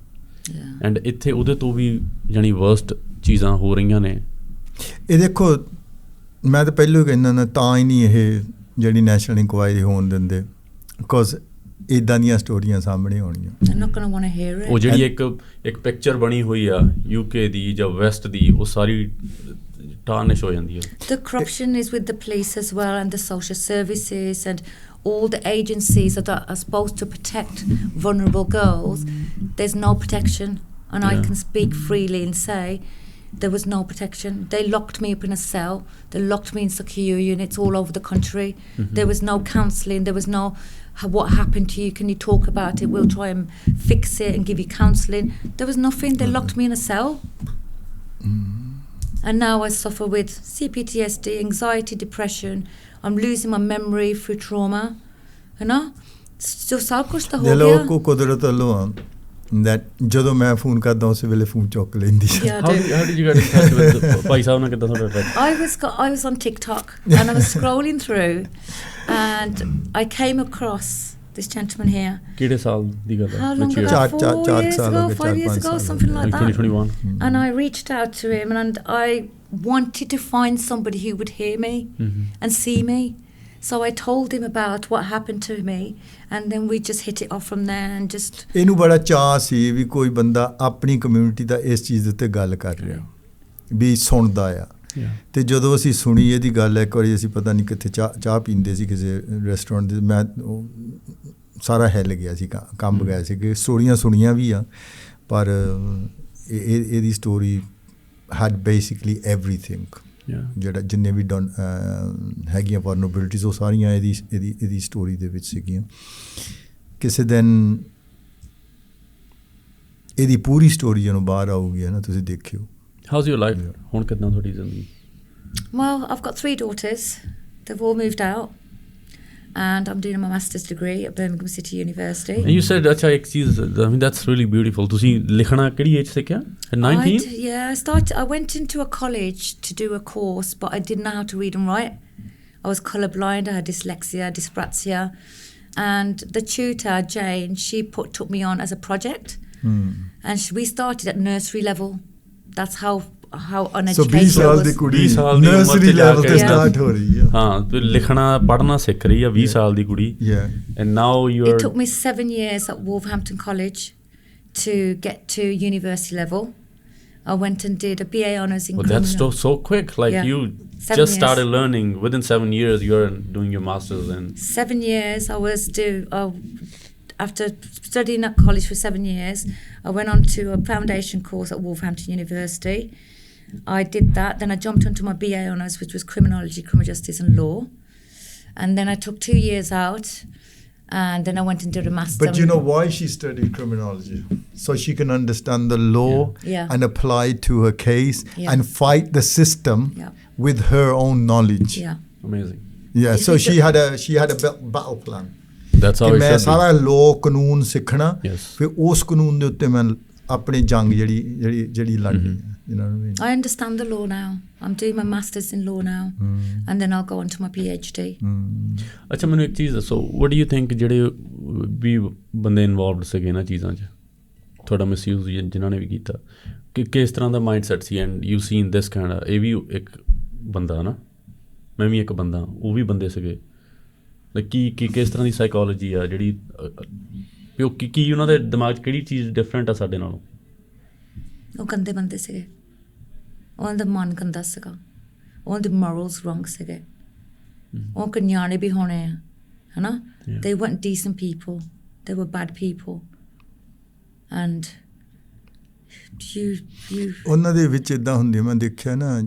ਐਂਡ ਇੱਥੇ ਉਹਦੇ ਤੋਂ ਵੀ ਜਾਣੀ ਵਰਸਟ ਚੀਜ਼ਾਂ ਹੋ ਰਹੀਆਂ ਨੇ. ਇਹ ਦੇਖੋ ਮੈਂ ਤਾਂ ਪਹਿਲਾਂ ਹੀ ਕਹਿੰਦਾ ਨਾ ਤਾਂ ਹੀ ਨਹੀਂ ਇਹ ਜਿਹੜੀ ਨੈਸ਼ਨਲ ਇਨਕੁਆਇਰੀ ਹੋਣ ਦਿੰਦੇ ਬਿਕੋਜ਼ ਇੱਦਾਂ ਦੀਆਂ ਸਟੋਰੀਆਂ ਸਾਹਮਣੇ ਆਉਣੀਆਂ. ਉਹ ਜਿਹੜੀ ਇੱਕ ਪਿਕਚਰ ਬਣੀ ਹੋਈ ਆ UK ਦੀ ਜਾਂ ਵੈਸਟ ਦੀ, ਉਹ ਸਾਰੀ tarnish ਹੋ ਜਾਂਦੀ ਹੈ. The corruption is with the police as well and the social services and all the agencies that are supposed to protect vulnerable girls. There's no protection and I can speak freely and say there was no protection. They locked me up in a cell. They locked me in secure units all over the country. There was no counselling. There was no what happened to you, can you talk about it, we'll try and fix it and give you counselling. There was nothing. They locked me in a cell. And now I suffer with CPTSD, anxiety, depression. I'm losing my memory through trauma. You know? So सब कुछ तो हो गया. दिलों को कुदरत अल्लाह that ਜਦੋਂ ਮੈਂ ਫੋਨ ਕਰਦਾ ਉਸ ਵੇਲੇ ਫੋਨ ਚੁੱਕ ਲੈਂਦੀ ਸੀ. How did you get in touch with Bhai Sahib ਨਾਲ ਕਿੱਦਾਂ ਤੁਹਾਡਾ touch? I was on TikTok and I was scrolling through and I came across this gentleman here. ਕਿਹੜੇ ਸਾਲ ਦੀ ਗੱਲ ਹੈ? How long ago? 4 years ago, 5 years ago, something like that. 2021. And I reached out to him and I wanted to find somebody who would hear me and see me. So I told him about what happened to me and then we just hit it off from there and just... ਇਹਨੂੰ ਬੜਾ ਚਾਅ ਸੀ ਵੀ ਕੋਈ ਬੰਦਾ ਆਪਣੀ community ਦਾ ਇਸ ਚੀਜ਼ ਉੱਤੇ ਗੱਲ ਕਰ ਰਿਹਾ, ਵੀ ਸੁਣਦਾ ਆ. ਅਤੇ ਜਦੋਂ ਅਸੀਂ ਸੁਣੀ ਇਹਦੀ ਗੱਲ, ਇੱਕ ਵਾਰੀ ਅਸੀਂ ਪਤਾ ਨਹੀਂ ਕਿੱਥੇ ਚਾਹ ਪੀਂਦੇ ਸੀ ਕਿਸੇ ਰੈਸਟੋਰੈਂਟ ਦੇ, ਮੈਂ ਸਾਰਾ ਹਿੱਲ ਗਿਆ ਸੀ, ਕੰਬ ਗਿਆ ਸੀ ਕਿ ਸਟੋਰੀਆਂ ਸੁਣੀਆਂ ਵੀ ਆ ਪਰ ਇਹਦੀ ਸਟੋਰੀ ਹੈਡ ਬੇਸਿਕਲੀ ਐਵਰੀਥਿੰਗ. ਜਿਹੜਾ ਜਿੰਨੇ ਵੀ ਹੈਗੀਆਂ ਵਲਨਰੇਬਿਲਿਟੀਜ਼ ਉਹ ਸਾਰੀਆਂ ਇਹਦੀ ਸਟੋਰੀ ਦੇ ਵਿੱਚ ਸੀਗੀਆਂ. ਕਿਸੇ ਦਿਨ ਇਹਦੀ ਪੂਰੀ ਸਟੋਰੀ ਜਦੋਂ ਬਾਹਰ ਆਊਗੀ ਹੈ ਨਾ, ਤੁਸੀਂ ਦੇਖਿਓ. How's your life? ਹੁਣ ਕਿੱਦਾਂ ਤੁਹਾਡੀ ਜ਼ਿੰਦਗੀ? Well, I've got 3 daughters. They've all moved out and I'm doing my master's degree at Birmingham City University. And you said ਅੱਛਾ ਇੱਕ ਚੀਜ਼, I mean that's really beautiful. ਤੁਸੀਂ ਲਿਖਣਾ ਕਿਹੜੀ ਏਜ ਸਿੱਖਿਆ? At 19? I went into a college to do a course but I didn't know how to read and write. I was colourblind, I had dyslexia, dyspraxia, and the tutor Jane, she took me on as a project and we started at nursery level. That's how uneducated so 20 ਸਾਲ ਦੀ ਕੁੜੀ nursery level ਤੇ start ਹੋ ਰਹੀ ਹੈ. ਹਾਂ, ਤੇ ਲਿਖਣਾ ਪੜ੍ਹਨਾ ਸਿੱਖ ਰਹੀ ਆ 20 ਸਾਲ ਦੀ ਕੁੜੀ. And now you're... It took me 7 years at Wolverhampton College to get to university level. I went and did a BA honours in criminal. That's so quick. Like you just started learning within 7 years. You're doing your masters in 7 years. I was after studying at college for 7 years, I went on to a foundation course at Wolverhampton University. I did that. Then I jumped onto my BA honours, which was criminology, criminal justice and law. And then I took 2 years out. And then I went and did a master. But you know why she studied criminology? So she can understand the law and apply it to her case and fight the system with her own knowledge. Amazing. Yeah, so she had a battle plan. That's how ਮੈਂ ਸਾਰਾ law ਕਾਨੂੰਨ ਸਿੱਖਣਾ, ਫਿਰ ਉਸ ਕਾਨੂੰਨ ਦੇ ਉੱਤੇ ਮੈਂ ਆਪਣੇ ਜੰਗ ਜਿਹੜੀ ਲੜਨੀ ਹੈ, you know what I mean? I understand the law now. I'm doing my masters in law now, and then I'll go on to my PhD. ਅੱਛਾ ਮੈਨੂੰ ਇੱਕ ਚੀਜ਼ ਦੱਸੋ, what do you think ਜਿਹੜੇ ਵੀ ਬੰਦੇ ਇਨਵੋਲਵਡ ਸੀਗੇ ਇਹਨਾਂ ਚੀਜ਼ਾਂ 'ਚ, ਤੁਹਾਡਾ ਮਿਸਯੂਜ਼ ਜਿਨ੍ਹਾਂ ਨੇ ਵੀ ਕੀਤਾ, ਕਿ ਕਿਸ ਤਰ੍ਹਾਂ ਦਾ ਮਾਈਂਡ ਸੈਟ ਸੀ? And you seen this kind, ਇਹ ਵੀ ਇੱਕ ਬੰਦਾ ਨਾ, ਮੈਂ ਵੀ ਇੱਕ ਬੰਦਾ, ਉਹ ਵੀ ਬੰਦੇ ਸੀਗੇ, ਕੀ ਕਿਸ ਤਰ੍ਹਾਂ ਦੀ ਸਾਈਕੋਲੋਜੀ ਆ ਜਿਹੜੀ ਕੀ ਉਹਨਾਂ ਦੇ ਦਿਮਾਗ 'ਚ ਕਿਹੜੀ ਚੀਜ਼ ਡਿਫਰੈਂਟ ਆ ਸਾਡੇ ਨਾਲੋਂ? ਉਹ ਗੰਦੇ ਬੰਦੇ ਸੀਗੇ, ਉਹਨਾਂ ਦਾ ਮਨ ਗੰਦਾ ਸੀਗਾ, ਉਹਨਾਂ ਦੇ ਮੋਰਲਸ ਰੋਂਗ ਸੀਗੇ, ਉਹ ਨਿਆਣੇ ਵੀ ਹੋਣੇ ਆ, ਹੈ ਨਾ? They weren't decent people, they were bad people, and ਉਹਨਾਂ ਦੇ ਵਿੱਚ ਇੱਦਾਂ ਹੁੰਦੀ, ਮੈਂ ਦੇਖਿਆ ਨਾ,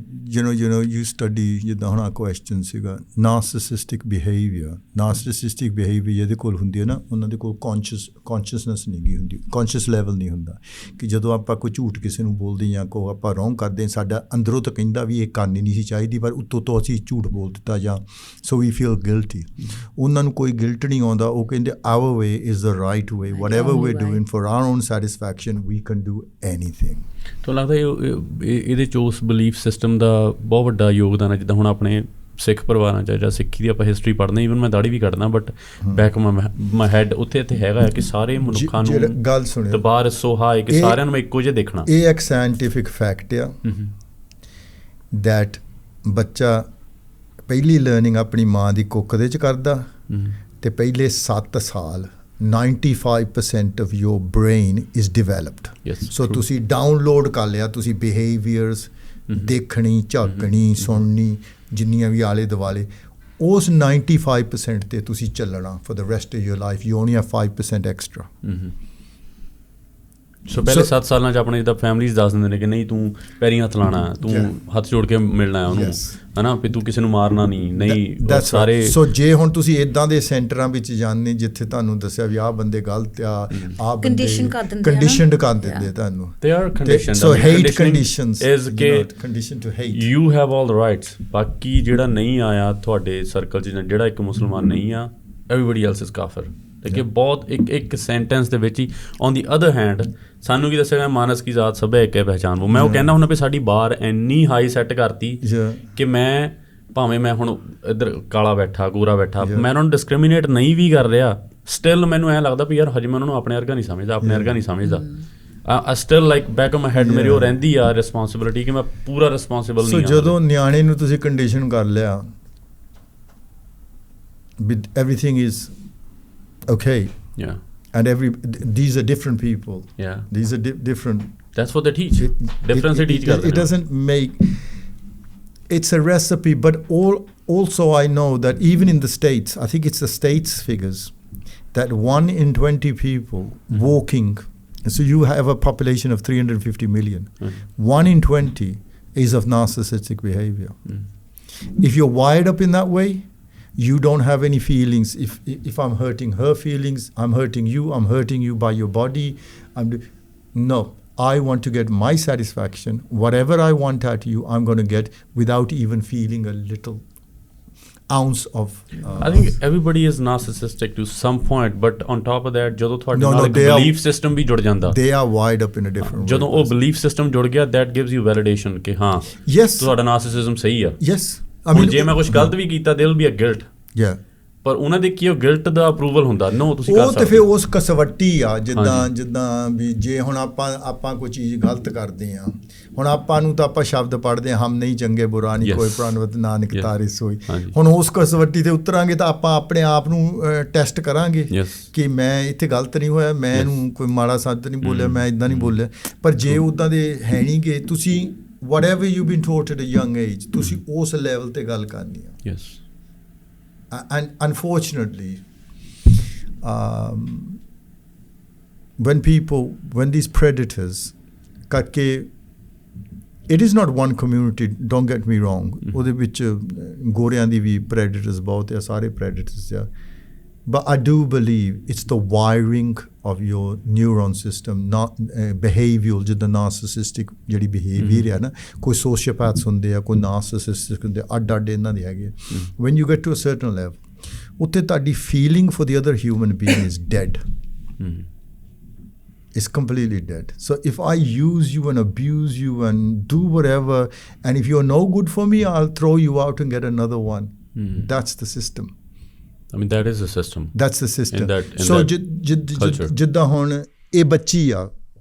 ਯੂ ਸਟੱਡੀ, ਜਿੱਦਾਂ ਹੁਣ ਆ ਕੁਐਸਚਨ ਸੀਗਾ ਨਾਰਸਿਸਿਸਟਿਕ ਬਿਹੇਵੀਅਰ ਜਿਹਦੇ ਕੋਲ ਹੁੰਦੀ ਹੈ ਨਾ, ਉਹਨਾਂ ਦੇ ਕੋਲ ਕੌਨਸ਼ੀਅਸਨੈਸ ਨਹੀਂ ਗੀ ਹੁੰਦੀ, ਕੌਨਸ਼ੀਅਸ ਲੈਵਲ ਨਹੀਂ ਹੁੰਦਾ ਕਿ ਜਦੋਂ ਆਪਾਂ ਕੋਈ ਝੂਠ ਕਿਸੇ ਨੂੰ ਬੋਲਦੇ ਜਾਂ ਕੋ ਆਪਾਂ ਰੋਂਗ ਕਰਦੇ, ਸਾਡਾ ਅੰਦਰੋਂ ਤਾਂ ਕਹਿੰਦਾ ਵੀ ਇਹ ਕਰਨੀ ਨਹੀਂ ਸੀ ਚਾਹੀਦੀ, ਪਰ ਉੱਤੋਂ ਤੋਂ ਅਸੀਂ ਝੂਠ ਬੋਲ ਦਿੱਤਾ ਜਾਂ ਸੋ ਵੀ ਫੀਲ ਗਿਲਟੀ। ਉਹਨਾਂ ਨੂੰ ਕੋਈ ਗਿਲਟ ਨਹੀਂ ਆਉਂਦਾ, ਉਹ ਕਹਿੰਦੇ our way is the right way, whatever we doing for our own satisfaction we can do anything. ਤੁਹਾਨੂੰ ਲੱਗਦਾ ਇਹਦੇ 'ਚ ਉਸ ਬਿਲੀਫ ਸਿਸਟਮ ਦਾ ਬਹੁਤ ਵੱਡਾ ਯੋਗਦਾਨ ਹੈ? ਜਿੱਦਾਂ ਹੁਣ ਆਪਣੇ ਸਿੱਖ ਪਰਿਵਾਰਾਂ 'ਚ ਜਾਂ ਸਿੱਖੀ ਦੀ ਆਪਾਂ ਹਿਸਟਰੀ ਪੜ੍ਹਦੇ, ਈਵਨ ਮੈਂ ਦਾੜੀ ਵੀ ਕੱਢਦਾ, ਬਟ ਬੈਕ ਮਾਈ ਹੈਡ ਉੱਥੇ ਹੈਗਾ ਹੈ ਕਿ ਸਾਰੇ ਮਨੁੱਖਾਂ ਨੂੰ ਗੱਲ ਸੁਣਿਓ, the bar is so high ਕਿ ਸਾਰਿਆਂ ਨੂੰ ਇੱਕੋ ਜਿਹਾ ਦੇਖਣਾ। ਇਹ ਇੱਕ ਸਾਇੰਟੀਫਿਕ ਫੈਕਟ ਆ ਦੈਟ ਬੱਚਾ ਪਹਿਲੀ ਲਰਨਿੰਗ ਆਪਣੀ ਮਾਂ ਦੀ ਕੁੱਖ ਦੇ 'ਚ ਕਰਦਾ, ਤੇ ਪਹਿਲੇ 7 ਸਾਲ 95% of your brain is developed. Yes, so true. ਤੁਸੀਂ ਡਾਊਨਲੋਡ ਕਰ ਲਿਆ, ਤੁਸੀਂ ਬਿਹੇਵੀਅਰਸ ਦੇਖਣੀ, ਝਾਕਣੀ, ਸੁਣਨੀ, ਜਿੰਨੀਆਂ ਵੀ ਆਲੇ ਦੁਆਲੇ, ਉਸ 95% ਤੇ ਤੁਸੀਂ ਚੱਲਣਾ for the rest of your life. You only have 5% extra. ਸੋ ਪਹਿਲੇ 7 ਸਾਲਾਂ 'ਚ ਆਪਣੇ ਜਿੱਦਾਂ ਫੈਮਲੀਜ਼ ਦੱਸ ਦਿੰਦੇ ਨੇ ਕਿ ਨਹੀਂ ਤੂੰ ਪੈਰੀਂ ਹੱਥ ਲਾਉਣਾ, ਤੂੰ ਹੱਥ ਜੋੜ ਕੇ ਮਿਲਣਾ ਉਹਨੂੰ, ਹੈ ਨਾ, ਵੀ ਤੂੰ ਕਿਸੇ ਨੂੰ ਮਾਰਨਾ ਨਹੀਂ ਸਾਰੇ। ਸੋ ਜੇ ਹੁਣ ਤੁਸੀਂ ਇੱਦਾਂ ਦੇ ਸੈਂਟਰਾਂ ਵਿੱਚ ਜਾਂਦੇ ਜਿੱਥੇ ਤੁਹਾਨੂੰ ਦੱਸਿਆ ਵੀ ਆਹ ਬੰਦੇ ਗਲਤ ਆ, ਆਹ ਕੰਡੀਸ਼ਨਡ ਕਰ ਦਿੰਦੇ ਤੁਹਾਨੂੰ, they are conditioned. So hate conditions is ਕਿ condition to hate, you have all the rights, ਬਾਕੀ ਜਿਹੜਾ ਨਹੀਂ ਆਇਆ ਤੁਹਾਡੇ ਸਰਕਲ 'ਚ, ਜਿਹੜਾ ਇੱਕ ਮੁਸਲਮਾਨ ਨਹੀਂ ਆ, everybody else is ਕਾਫਰ। ਕਿ ਬਹੁਤ ਇੱਕ ਸੈਂਟੈਂਸ ਦੇ ਵਿੱਚ ਹੀ। ਔਨ ਦੀ ਅਦਰ ਹੈਂਡ ਸਾਨੂੰ ਕੀ ਦੱਸਿਆ, ਮਾਨਸ ਕੀ ਜ਼ਾਤ ਸਭ ਇੱਕ ਹੈ ਪਹਿਚਾਨ। ਮੈਂ ਉਹ ਕਹਿੰਦਾ ਹੁੰਦਾ ਵੀ ਸਾਡੀ ਬਾਰ ਇੰਨੀ ਹਾਈ ਸੈੱਟ ਕਰਤੀ ਕਿ ਮੈਂ ਭਾਵੇਂ ਮੈਂ ਹੁਣ ਇੱਧਰ ਕਾਲਾ ਬੈਠਾ, ਗੋਰਾ ਬੈਠਾ, ਮੈਂ ਉਹਨਾਂ ਨੂੰ ਡਿਸਕ੍ਰਿਮੀਨੇਟ ਨਹੀਂ ਵੀ ਕਰ ਰਿਹਾ, ਸਟਿਲ ਮੈਨੂੰ ਐਂ ਲੱਗਦਾ ਵੀ ਯਾਰ ਹਜੇ ਮੈਂ ਉਹਨਾਂ ਨੂੰ ਆਪਣੇ ਵਰਗਾ ਨਹੀਂ ਸਮਝਦਾ, ਆਪਣੇ ਵਰਗਾ ਨਹੀਂ ਸਮਝਦਾ। Still like back of my head ਮੇਰੀ ਉਹ ਰਹਿੰਦੀ ਆ ਰਿਸਪੌਂਸਿਬਿਲਿਟੀ ਕਿ ਮੈਂ ਪੂਰਾ ਰਿਸਪੌਂਸਿਬਲ ਨਹੀਂ। ਸੋ ਜਦੋਂ ਨਿਆਣੇ ਨੂੰ ਤੁਸੀਂ ਕੰਡੀਸ਼ਨ ਕਰ ਲਿਆ with everything is okay, and these are different people, these are different, that's what they teach, difference teach karte it doesn't make, it's a recipe, but also I know that even in the States, I think it's the States figures, that 1 in 20 people walking, so you have a population of 350 million, 1 in 20 is of narcissistic behavior. If you're wired up in that way, you don't have any feelings. If I'm hurting her feelings, I'm hurting you, I'm hurting you by your body. No, I want to get my satisfaction. Whatever I want at you, I'm going to get without even feeling a little ounce of... I think everybody is narcissistic to some point, but on top of that, ਜਦੋਂ ਤੁਹਾਡੇ ਨਾਲ ਇੱਕ belief system ਵੀ ਜੁੜ ਜਾਂਦਾ, they are wired up in a different way. ਜਦੋਂ ਉਹ belief system ਜੁੜ ਗਿਆ, that gives you validation ਕਿ ਹਾਂ ਤੁਹਾਡਾ narcissism ਸਹੀ ਆ। Yes. ਹੁਣ ਜੇ ਮੈਂ ਕੁਝ ਗਲਤ ਵੀ ਕੀਤਾ, there will be a guilt, ਪਰ ਉਹਨਾਂ ਦੇ ਕੀ ਉਹ ਗਿਲਟ ਦਾ ਅਪਰੂਵਲ ਹੁੰਦਾ, ਨੋ ਤੁਸੀਂ ਕਰ ਸਕਦੇ। ਉਹ ਤੇ ਫਿਰ ਉਸ ਕਸਵੱਟੀ ਆ, ਜਿੱਦਾਂ ਵੀ ਜੇ ਹੁਣ ਆਪਾਂ ਕੋਈ ਚੀਜ਼ ਗਲਤ ਕਰਦੇ ਆ, ਹੁਣ ਆਪਾਂ ਨੂੰ ਤਾਂ ਆਪਾਂ ਸ਼ਬਦ ਪੜ੍ਹਦੇ ਹਾਂ, ਹਮ ਨਹੀਂ ਚੰਗੇ ਬੁਰਾ ਨਹੀਂ ਕੋਈ ਪ੍ਰਾਨਵਤ ਨਾਨਕ ਤਾਰਿਸ ਹੋਈ। ਹੁਣ ਉਸ ਕਸਵੱਟੀ ਤੇ ਉਤਰਾਂਗੇ ਤਾਂ ਆਪਾਂ ਆਪਣੇ ਆਪ ਨੂੰ ਟੈਸਟ ਕਰਾਂਗੇ ਕਿ ਮੈਂ ਇੱਥੇ ਗਲਤ ਨਹੀਂ ਹੋਇਆ, ਮੈਂ ਇਹਨੂੰ ਕੋਈ ਮਾੜਾ ਸ਼ਬਦ ਨਹੀਂ ਬੋਲਿਆ, ਮੈਂ ਇੱਦਾਂ ਨਹੀਂ ਬੋਲਿਆ। ਪਰ ਜੇ ਉੱਦਾਂ ਦੇ ਹੈ ਨਹੀਂ ਕਿ ਤੁਸੀਂ whatever you've been taught at a young age, ਤੁਸੀਂ ਉਸ ਲੈਵਲ ਤੇ ਗੱਲ ਕਰਨੀ ਆ। And unfortunately, when these predators, it is not one community, don't get me wrong, ਉਹਦੇ ਵਿੱਚ ਗੋਰਿਆਂ ਦੀ ਵੀ predators ਬਹੁਤ ਆ, ਸਾਰੇ predators ਆ, but I do believe it's the wiring of your neuron system, not behavioral, ਜਿੱਦਾਂ narcissistic ਜਿਹੜੀ behavior ਹੈ ਨਾ, ਕੋਈ sociopaths ਹੁੰਦੇ ਆ, ਕੋਈ narcissistic ਹੁੰਦੇ, ਅੱਡ ਇਹਨਾਂ ਦੇ ਹੈਗੇ। when you get to a certain level, ਉੱਥੇ ਤੁਹਾਡੀ feeling for the other human being is dead. it's completely dead. So if I use you and abuse you and do whatever, and if you're no good for me, I'll throw you out and get another one. That's the system. I mean, that is the system. That's the system. In that So culture. ਜਿੱਦਾਂ ਹੁਣ ਇਹ ਬੱਚੀ ਆ,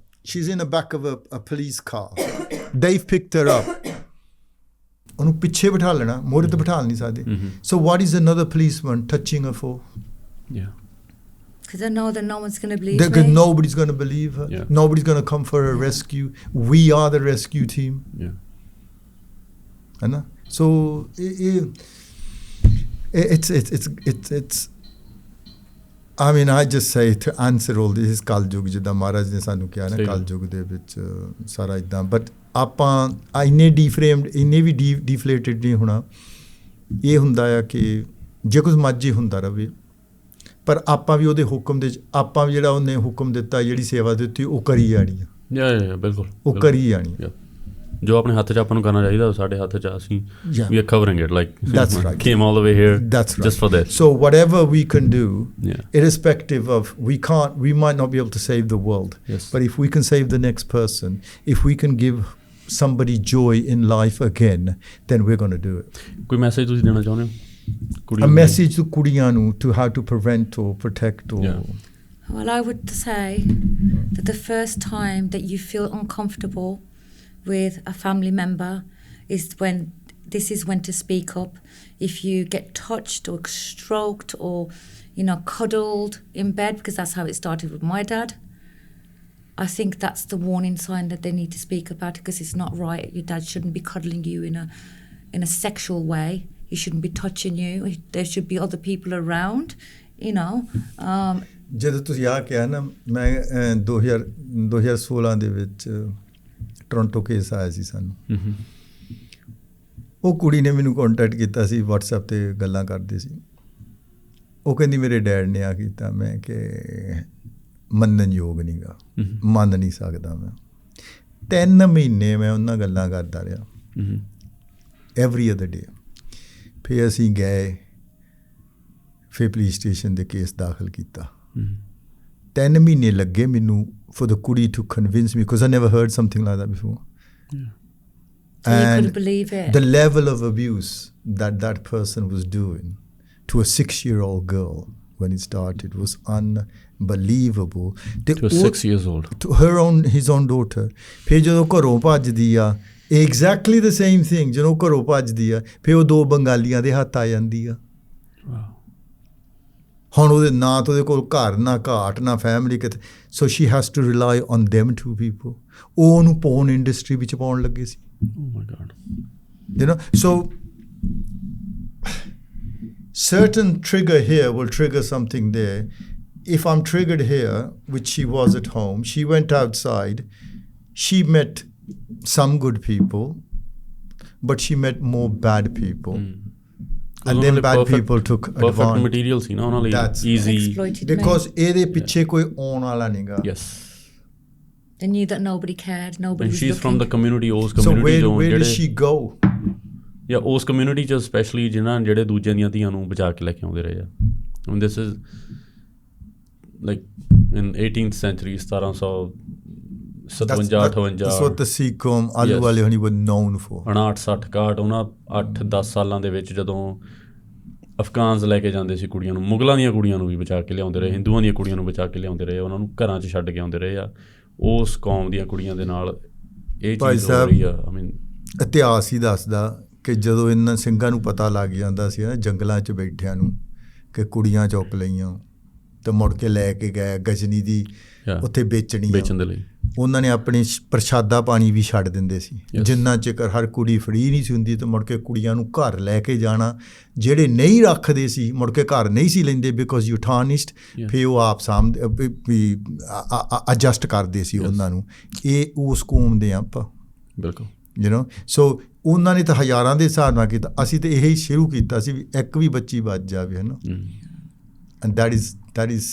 she's in the back of a police car. They've picked her up. ਉਹਨੂੰ ਪਿੱਛੇ ਬਿਠਾ ਲੈਣਾ, ਮੋਰੇ ਤੇ ਬਿਠਾ ਨਹੀਂ ਸਕਦੇ. So what is another policeman touching her for? Yeah. Because I know that no one's going to believe Because me. nobody's going to believe her. Yeah. Nobody's going to come for her rescue. We are the rescue team. Yeah. है ना? So it's I mean, I just say to answer all this is ਕਲਯੁਗ, ਜਿੱਦਾਂ ਮਹਾਰਾਜ ਨੇ ਸਾਨੂੰ ਕਿਹਾ ਨਾ, ਕਲਯੁਗ ਦੇ ਵਿੱਚ ਸਾਰਾ ਇਦਾਂ. ਬਟ ਆਪਾਂ ਇੰਨੇ ਡੀਫਰੇਮਡ, ਇੰਨੇ ਵੀ ਡੀਫਲੇਟਡ ਨਹੀਂ ਹੋਣਾ. ਇਹ ਹੁੰਦਾ ਆ ਕਿ ਜੇ ਕੁਝ ਮਰਜ਼ੀ ਹੁੰਦਾ ਰਹੇ, ਪਰ ਆਪਾਂ ਵੀ ਉਹਦੇ ਹੁਕਮ ਦੇ, ਆਪਾਂ ਵੀ ਜਿਹੜਾ ਉਹਨੇ ਹੁਕਮ ਦਿੱਤਾ, ਜਿਹੜੀ ਸੇਵਾ ਦਿੱਤੀ, ਉਹ ਕਰੀ ਜਾਣੀ ਆ. ਯਾ ਬਿਲਕੁਲ, ਉਹ ਕਰੀ ਜਾਣੀ ਆ. ਜੋ ਆਪਣੇ ਹੱਥ 'ਚ ਆਪਾਂ ਨੂੰ ਕਰਨਾ ਚਾਹੀਦਾ, ਸਾਡੇ ਹੱਥ 'ਚ ਅਸੀਂ we are covering it, like That's right. came all the way here. That's right. Just for this. So whatever we can do, Yeah. irrespective of, we might not be able to save the world, Yes. but if we can save the next person, if we can give somebody joy in life again, then we're going to do it. ਕੋਈ message ਤੁਸੀਂ ਦੇਣਾ ਚਾਹੁੰਦੇ ਹੋ? A message to ਕੁੜੀਆਂ ਨੂੰ to how to prevent or protect or... Yeah. Well, I would say that the first time that you feel uncomfortable with a family member is when to speak up. If you get touched or stroked or, cuddled in bed, because that's how it started with my dad, I think that's the warning sign that they need to speak about it, because it's not right. Your dad shouldn't be cuddling you in a sexual way. He shouldn't be touching you. There should be other people around, ਜਦੋਂ ਤੁਸੀਂ ਆ ਕਿਹਾ ਨਾ, ਮੈਂ 2016 ਦੇ ਵਿੱਚ Toronto case ਆਇਆ ਸੀ ਸਾਨੂੰ. ਉਹ ਕੁੜੀ ਨੇ ਮੈਨੂੰ ਕੰਟੈਕਟ ਕੀਤਾ ਸੀ, WhatsApp ਤੇ ਗੱਲਾਂ ਕਰਦੇ ਸੀ. ਉਹ ਕਹਿੰਦੀ ਮੇਰੇ ਡੈਡ ਨੇ ਆ ਕੀਤਾ. ਮੈਂ ਕਿ ਮੰਨਣ ਯੋਗ ਨਹੀਂ ਗਾ, ਮੰਨ ਨਹੀਂ ਸਕਦਾ ਮੈਂ. 3 ਮਹੀਨੇ ਮੈਂ ਉਹਨਾਂ ਗੱਲਾਂ ਕਰਦਾ ਰਿਹਾ, ਐਵਰੀ ਅਦਰ ਡੇ. ਫਿਰ ਅਸੀਂ ਗਏ, ਫਿਰ ਪੁਲਿਸ ਸਟੇਸ਼ਨ ਦੇ ਕੇਸ ਦਾਖਲ ਕੀਤਾ. 10 ਮਹੀਨੇ ਲੱਗੇ ਮੈਨੂੰ for the kudi to convince me, because I never heard something like that before. Yeah. So you couldn't believe it. The level of abuse that person was doing to a 6-year-old girl when it started was unbelievable. To a 6 years old. To his own daughter. ਫਿਰ ਜਦੋਂ ਘਰੋਂ ਭੱਜਦੀ ਆ, exactly the same thing. ਜਦੋਂ ਘਰੋਂ ਭੱਜਦੀ ਆ, ਫਿਰ ਉਹ 2 ਬੰਗਾਲੀਆਂ ਦੇ ਹੱਥ ਆ ਜਾਂਦੀ ਆ. ਹੁਣ ਉਹਦੇ ਨਾ ਤਾਂ ਉਹਦੇ ਕੋਲ ਘਰ, ਨਾ ਘਾਟ, ਨਾ ਫੈਮਿਲੀ ਕਿਤੇ. So she has to rely on them 2 people. ਉਹ ਉਹਨੂੰ ਪੋਰਨ ਇੰਡਸਟਰੀ ਵਿੱਚ ਪਾਉਣ ਲੱਗੇ ਸੀ. Oh my God. So certain trigger here will trigger something there. If I'm triggered here, which she was at home, she went outside, she met some good people, but she met more bad people. And then bad people took advantage. Perfect material ਸੀ ਨਾ ਉਹਨਾਂ ਲਈ, easy. Because ਇਹਦੇ ਪਿੱਛੇ ਕੋਈ ਆਉਣ ਵਾਲਾ ਨਹੀਂਗਾ. Yes. They knew that nobody cared, nobody was she's looking. from the community, ਉਸ So community where did she go? Yeah, ਉਸ community ਚ especially ਜਿਹੜੇ ਦੂਜਿਆਂ ਦੀਆਂ ਧੀਆਂ ਨੂੰ ਬਚਾ ਕੇ ਲੈ ਕੇ ਆਉਂਦੇ ਰਹੇ ਆ. I mean, this is like in 18th century, 1757-58. That's what the Sikkim, ਆਲੂ ਵਾਲੇ ਹੋਣੀ were known for. 59-60 ਉਹਨਾਂ 8-10 ਸਾਲਾਂ ਦੇ ਵਿੱਚ ਜਦੋਂ ਅਫਗਾਨਸ ਲੈ ਕੇ ਜਾਂਦੇ ਸੀ ਕੁੜੀਆਂ ਨੂੰ, ਮੁਗਲਾਂ ਦੀਆਂ ਕੁੜੀਆਂ ਨੂੰ ਵੀ ਬਚਾ ਕੇ ਲਿਆਉਂਦੇ ਰਹੇ, ਹਿੰਦੂਆਂ ਦੀਆਂ ਕੁੜੀਆਂ ਨੂੰ ਬਚਾ ਕੇ ਲਿਆਉਂਦੇ ਰਹੇ, ਉਹਨਾਂ ਨੂੰ ਘਰਾਂ 'ਚ ਛੱਡ ਕੇ ਆਉਂਦੇ ਰਹੇ ਆ. ਉਸ ਕੌਮ ਦੀਆਂ ਕੁੜੀਆਂ ਦੇ ਨਾਲ ਇਹ ਚੀਜ਼ ਹੋ ਰਹੀ ਆ. I mean, ਇਤਿਹਾਸ ਹੀ ਦੱਸਦਾ ਕਿ ਜਦੋਂ ਇਹਨਾਂ ਸਿੰਘਾਂ ਨੂੰ ਪਤਾ ਲੱਗ ਜਾਂਦਾ ਸੀ ਨਾ, ਜੰਗਲਾਂ 'ਚ ਬੈਠਿਆਂ ਨੂੰ, ਕਿ ਕੁੜੀਆਂ ਚੁੱਕ ਲਈਆਂ ਤੇ ਮੁੜ ਕੇ ਲੈ ਕੇ ਗਏ ਗਜਨੀ ਦੀ ਉੱਥੇ ਵੇਚਣ ਦੇ ਲਈ, ਉਹਨਾਂ ਨੇ ਆਪਣੀ ਪ੍ਰਸ਼ਾਦਾ ਪਾਣੀ ਵੀ ਛੱਡ ਦਿੰਦੇ ਸੀ. ਜਿੰਨਾ ਚਿਰ ਹਰ ਕੁੜੀ ਫਰੀ ਨਹੀਂ ਸੀ ਹੁੰਦੀ, ਤੇ ਮੁੜ ਕੇ ਕੁੜੀਆਂ ਨੂੰ ਘਰ ਲੈ ਕੇ ਜਾਣਾ. ਜਿਹੜੇ ਨਹੀਂ ਰੱਖਦੇ ਸੀ ਮੁੜ ਕੇ ਘਰ ਨਹੀਂ ਸੀ ਲੈਂਦੇ, ਬਿਕੋਜ਼ ਯੂ ਟਾਰਨਿਸ਼ਡ. ਫਿਰ ਉਹ ਆਪ ਵੀ ਐਡਜਸਟ ਕਰਦੇ ਸੀ ਉਹਨਾਂ ਨੂੰ. ਇਹ ਉਸ ਕੌਮ ਦੇ ਆਪਾਂ, ਬਿਲਕੁਲ. ਸੋ ਉਹਨਾਂ ਨੇ ਤਾਂ ਹਜ਼ਾਰਾਂ ਦੇ ਹਿਸਾਬ ਨਾਲ ਕੀਤਾ, ਅਸੀਂ ਤਾਂ ਇਹੀ ਸ਼ੁਰੂ ਕੀਤਾ ਸੀ ਵੀ ਇੱਕ ਵੀ ਬੱਚੀ ਬਚ ਜਾਵੇ, ਹੈ ਨਾ. And that is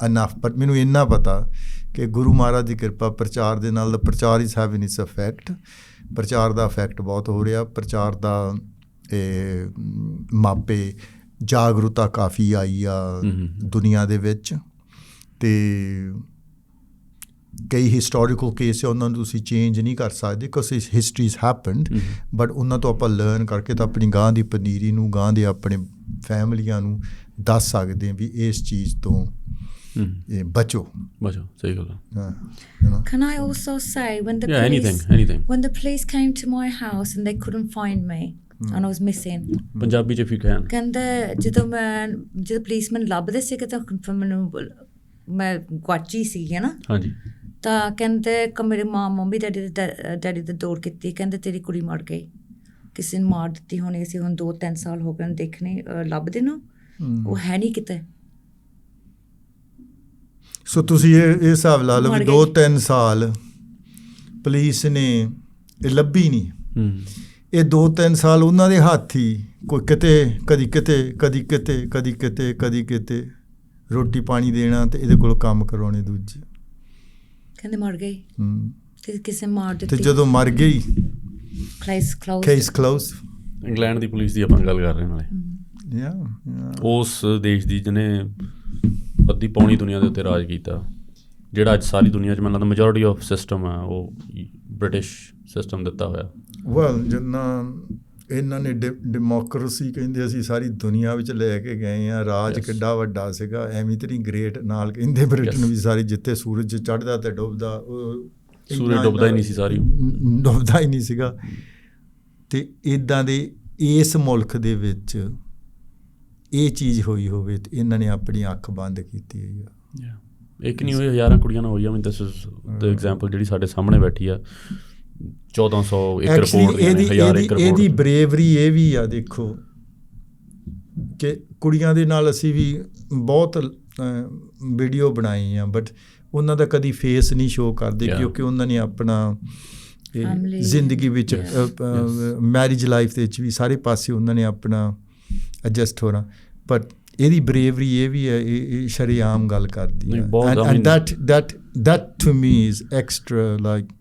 enough. But ਮੈਨੂੰ ਇੰਨਾ ਪਤਾ ਕਿ ਗੁਰੂ ਮਹਾਰਾਜ ਦੀ ਕਿਰਪਾ ਪ੍ਰਚਾਰ ਦੇ ਨਾਲ, ਪ੍ਰਚਾਰ ਇਜ਼ ਹੈਵਿੰਗ ਇਟਸ ਇਫੈਕਟ. ਪ੍ਰਚਾਰ ਦਾ ਇਫੈਕਟ ਬਹੁਤ ਹੋ ਰਿਹਾ. ਪ੍ਰਚਾਰ ਦਾ ਮਾਪੇ ਜਾਗਰੂਕਤਾ ਕਾਫੀ ਆਈ ਆ ਦੁਨੀਆ ਦੇ ਵਿੱਚ, ਅਤੇ ਕਈ ਹਿਸਟੋਰੀਕਲ ਕੇਸ ਆ ਉਹਨਾਂ ਨੂੰ ਤੁਸੀਂ ਚੇਂਜ ਨਹੀਂ ਕਰ ਸਕਦੇ ਬਿਕੋਜ਼ ਹਿਸਟਰੀਜ਼ ਹੈਪਨਡ, ਬਟ ਉਹਨਾਂ ਤੋਂ ਆਪਾਂ ਲਰਨ ਕਰਕੇ ਤਾਂ ਆਪਣੀ ਗਾਂ ਦੀ ਪਨੀਰੀ ਨੂੰ, ਗਾਂ ਦੇ ਆਪਣੇ ਫੈਮਲੀਆਂ ਨੂੰ ਦੱਸ ਸਕਦੇ ਹਾਂ ਵੀ ਇਸ ਚੀਜ਼ ਤੋਂ ਬਚੋ। ਸਹੀ ਗੱਲ ਹੈ। Can I also say when the anything. when the police came to my house and they couldn't find me and I was missing, Punjabi 'ਚ if you can, ਕਹਿੰਦੇ ਜਦੋਂ ਪੁਲਿਸ ਮੈਨੂੰ ਲੱਭਦੇ ਸੀਗੇ ਤਾਂ ਮੈਨੂੰ ਮੈਂ ਗੁਆਚੀ ਸੀਗੀ ਨਾ, ਹਾਂਜੀ, ਤਾਂ ਕਹਿੰਦੇ ਮੇਰੇ ਮੰਮੀ ਡੈਡੀ ਦੇ ਦੌੜ ਕੀਤੀ, ਕਹਿੰਦੇ ਤੇਰੀ ਕੁੜੀ ਮਰ ਗਈ, ਕਿਸੇ ਨੇ ਮਾਰ ਦਿੱਤੀ ਹੋਣੀ ਸੀ, ਹੁਣ 2-3 ਸਾਲ ਹੋ ਗਏ ਦੇਖਣੇ ਲੱਭਦੇ ਨੂੰ, ਉਹ ਹੈ ਨਹੀਂ ਕਿਤੇ। ਸੋ ਤੁਸੀਂ ਇਹ ਹਿਸਾਬ ਲਾ ਲਓ ਵੀ 2-3 ਸਾਲ ਪੁਲਿਸ ਨੇ ਇਹ ਲੱਭੀ ਨਹੀਂ, ਇਹ 2-3 ਸਾਲ ਉਹਨਾਂ ਦੇ ਹੱਥ ਹੀ ਕੋਈ ਕਿਤੇ ਕਦੀ ਕਿਤੇ ਰੋਟੀ ਪਾਣੀ ਦੇਣਾ ਤੇ ਇਹਦੇ ਕੋਲੋਂ ਕੰਮ ਕਰਵਾਉਣੇ ਦੂਜੇ। ਕਹਿੰਦੇ ਮਰ ਗਈ ਤੇ ਕਿਸੇ ਮਾਰ ਦਿੱਤੀ, ਤੇ ਜਦੋਂ ਮਰ ਗਈ ਕੇਸ ਕਲੋਜ਼। ਇੰਗਲੈਂਡ ਦੀ ਪੁਲਿਸ ਦੀ ਆਪਾਂ ਗੱਲ ਕਰ ਰਹੇ ਨਾਲੇ, ਉਸ ਦੇਸ਼ ਦੀ ਜਿਹਨੇ ਅੱਧੀ ਪੌਣੀ ਦੁਨੀਆ ਦੇ ਉੱਤੇ ਰਾਜ ਕੀਤਾ, ਜਿਹੜਾ ਅੱਜ ਸਾਰੀ ਦੁਨੀਆ 'ਚ ਮੈਨੂੰ ਲੱਗਦਾ ਮੈਜੋਰਿਟੀ ਆਫ ਸਿਸਟਮ ਹੈ ਉਹ ਬ੍ਰਿਟਿਸ਼ ਸਿਸਟਮ ਦਿੱਤਾ ਹੋਇਆ। ਵੈਲ ਜਿੰਨਾ ਇਹਨਾਂ ਨੇ ਡੈਮੋਕ੍ਰੇਸੀ ਕਹਿੰਦੇ ਅਸੀਂ ਸਾਰੀ ਦੁਨੀਆ ਵਿੱਚ ਲੈ ਕੇ ਗਏ ਹਾਂ, ਰਾਜ ਕਿੱਡਾ ਵੱਡਾ ਸੀਗਾ, ਐਵੇਂ ਤੇ ਨਹੀਂ ਗ੍ਰੇਟ ਨਾਲ ਕਹਿੰਦੇ ਬ੍ਰਿਟਨ ਵੀ ਸਾਰੀ, ਜਿੱਥੇ ਸੂਰਜ ਚੜ੍ਹਦਾ ਤੇ ਡੁੱਬਦਾ, ਸੂਰਜ ਡੁੱਬਦਾ ਹੀ ਨਹੀਂ ਸੀ, ਸਾਰੀ ਡੁੱਬਦਾ ਹੀ ਨਹੀਂ ਸੀਗਾ। ਅਤੇ ਇੱਦਾਂ ਦੇ ਇਸ ਮੁਲਕ ਦੇ ਵਿੱਚ ਇਹ ਚੀਜ਼ ਹੋਈ ਹੋਵੇ ਤੇ ਇਹਨਾਂ ਨੇ ਆਪਣੀ ਅੱਖ ਬੰਦ ਕੀਤੀ ਹੋਈ ਆ। ਇੱਕ ਨਹੀਂ ਹੋਈ, ਹਜ਼ਾਰਾਂ ਕੁੜੀਆਂ ਨਾਲ ਹੋਈ ਆ। ਦਿਸ ਇਜ਼ ਦ ਐਗਜ਼ਾਮਪਲ ਜਿਹੜੀ ਸਾਡੇ ਸਾਹਮਣੇ ਬੈਠੀ ਆ। 1400 ਇੱਕ ਰਿਪੋਰਟ, ਇਹਦੀ ਬਰੇਵਰੀ ਇਹ ਵੀ ਆ, ਦੇਖੋ ਕਿ ਕੁੜੀਆਂ ਦੇ ਨਾਲ ਅਸੀਂ ਵੀ ਬਹੁਤ ਵੀਡੀਓ ਬਣਾਈ ਆ, ਬਟ ਉਹਨਾਂ ਦਾ ਕਦੀ ਫੇਸ ਨਹੀਂ ਸ਼ੋਅ ਕਰਦੇ ਕਿਉਂਕਿ ਉਹਨਾਂ ਨੇ ਆਪਣਾ ਜ਼ਿੰਦਗੀ ਵਿੱਚ ਮੈਰਿਜ ਲਾਈਫ ਦੇ ਵਿੱਚ ਵੀ ਸਾਰੇ ਪਾਸੇ ਉਹਨਾਂ ਨੇ ਆਪਣਾ ਐਡਜਸਟ ਹੋਣਾ। ਬਟ ਇਹਦੀ ਬਰੇਵਰੀ ਇਹ ਵੀ ਹੈ, ਇਹ ਸ਼ਰੇਆਮ ਗੱਲ ਕਰਦੀ ਹੈ, and that to me is extra like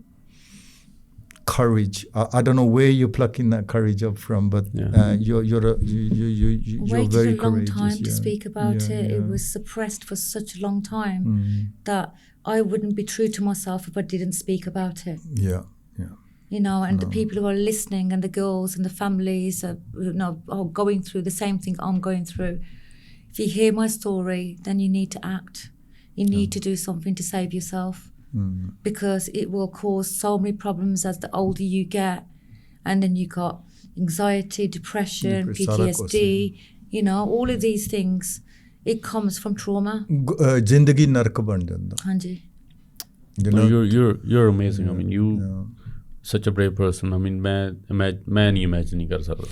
courage. I don't know where you're plucking that courage up from, but you're waited very a long courageous. time to speak about it. It was suppressed for such a long time that I wouldn't be true to myself if I didn't speak about it. Yeah. You know, and the people who are listening and the girls and the families are going through the same thing I'm going through. If you hear my story, then you need to act. You need to do something to save yourself. Because it will cause so many problems as the older you get, and then you got anxiety, depression, PTSD, you know, all of these things, it comes from trauma. ਜ਼ਿੰਦਗੀ ਨਰਕ ਬਣ ਜਾਂਦਾ। ਹਾਂਜੀ। You're amazing. I mean, you such a brave person. I mean, ਮੈਂ ਨਹੀਂ imagine ਨਹੀਂ ਕਰ ਸਕਦਾ।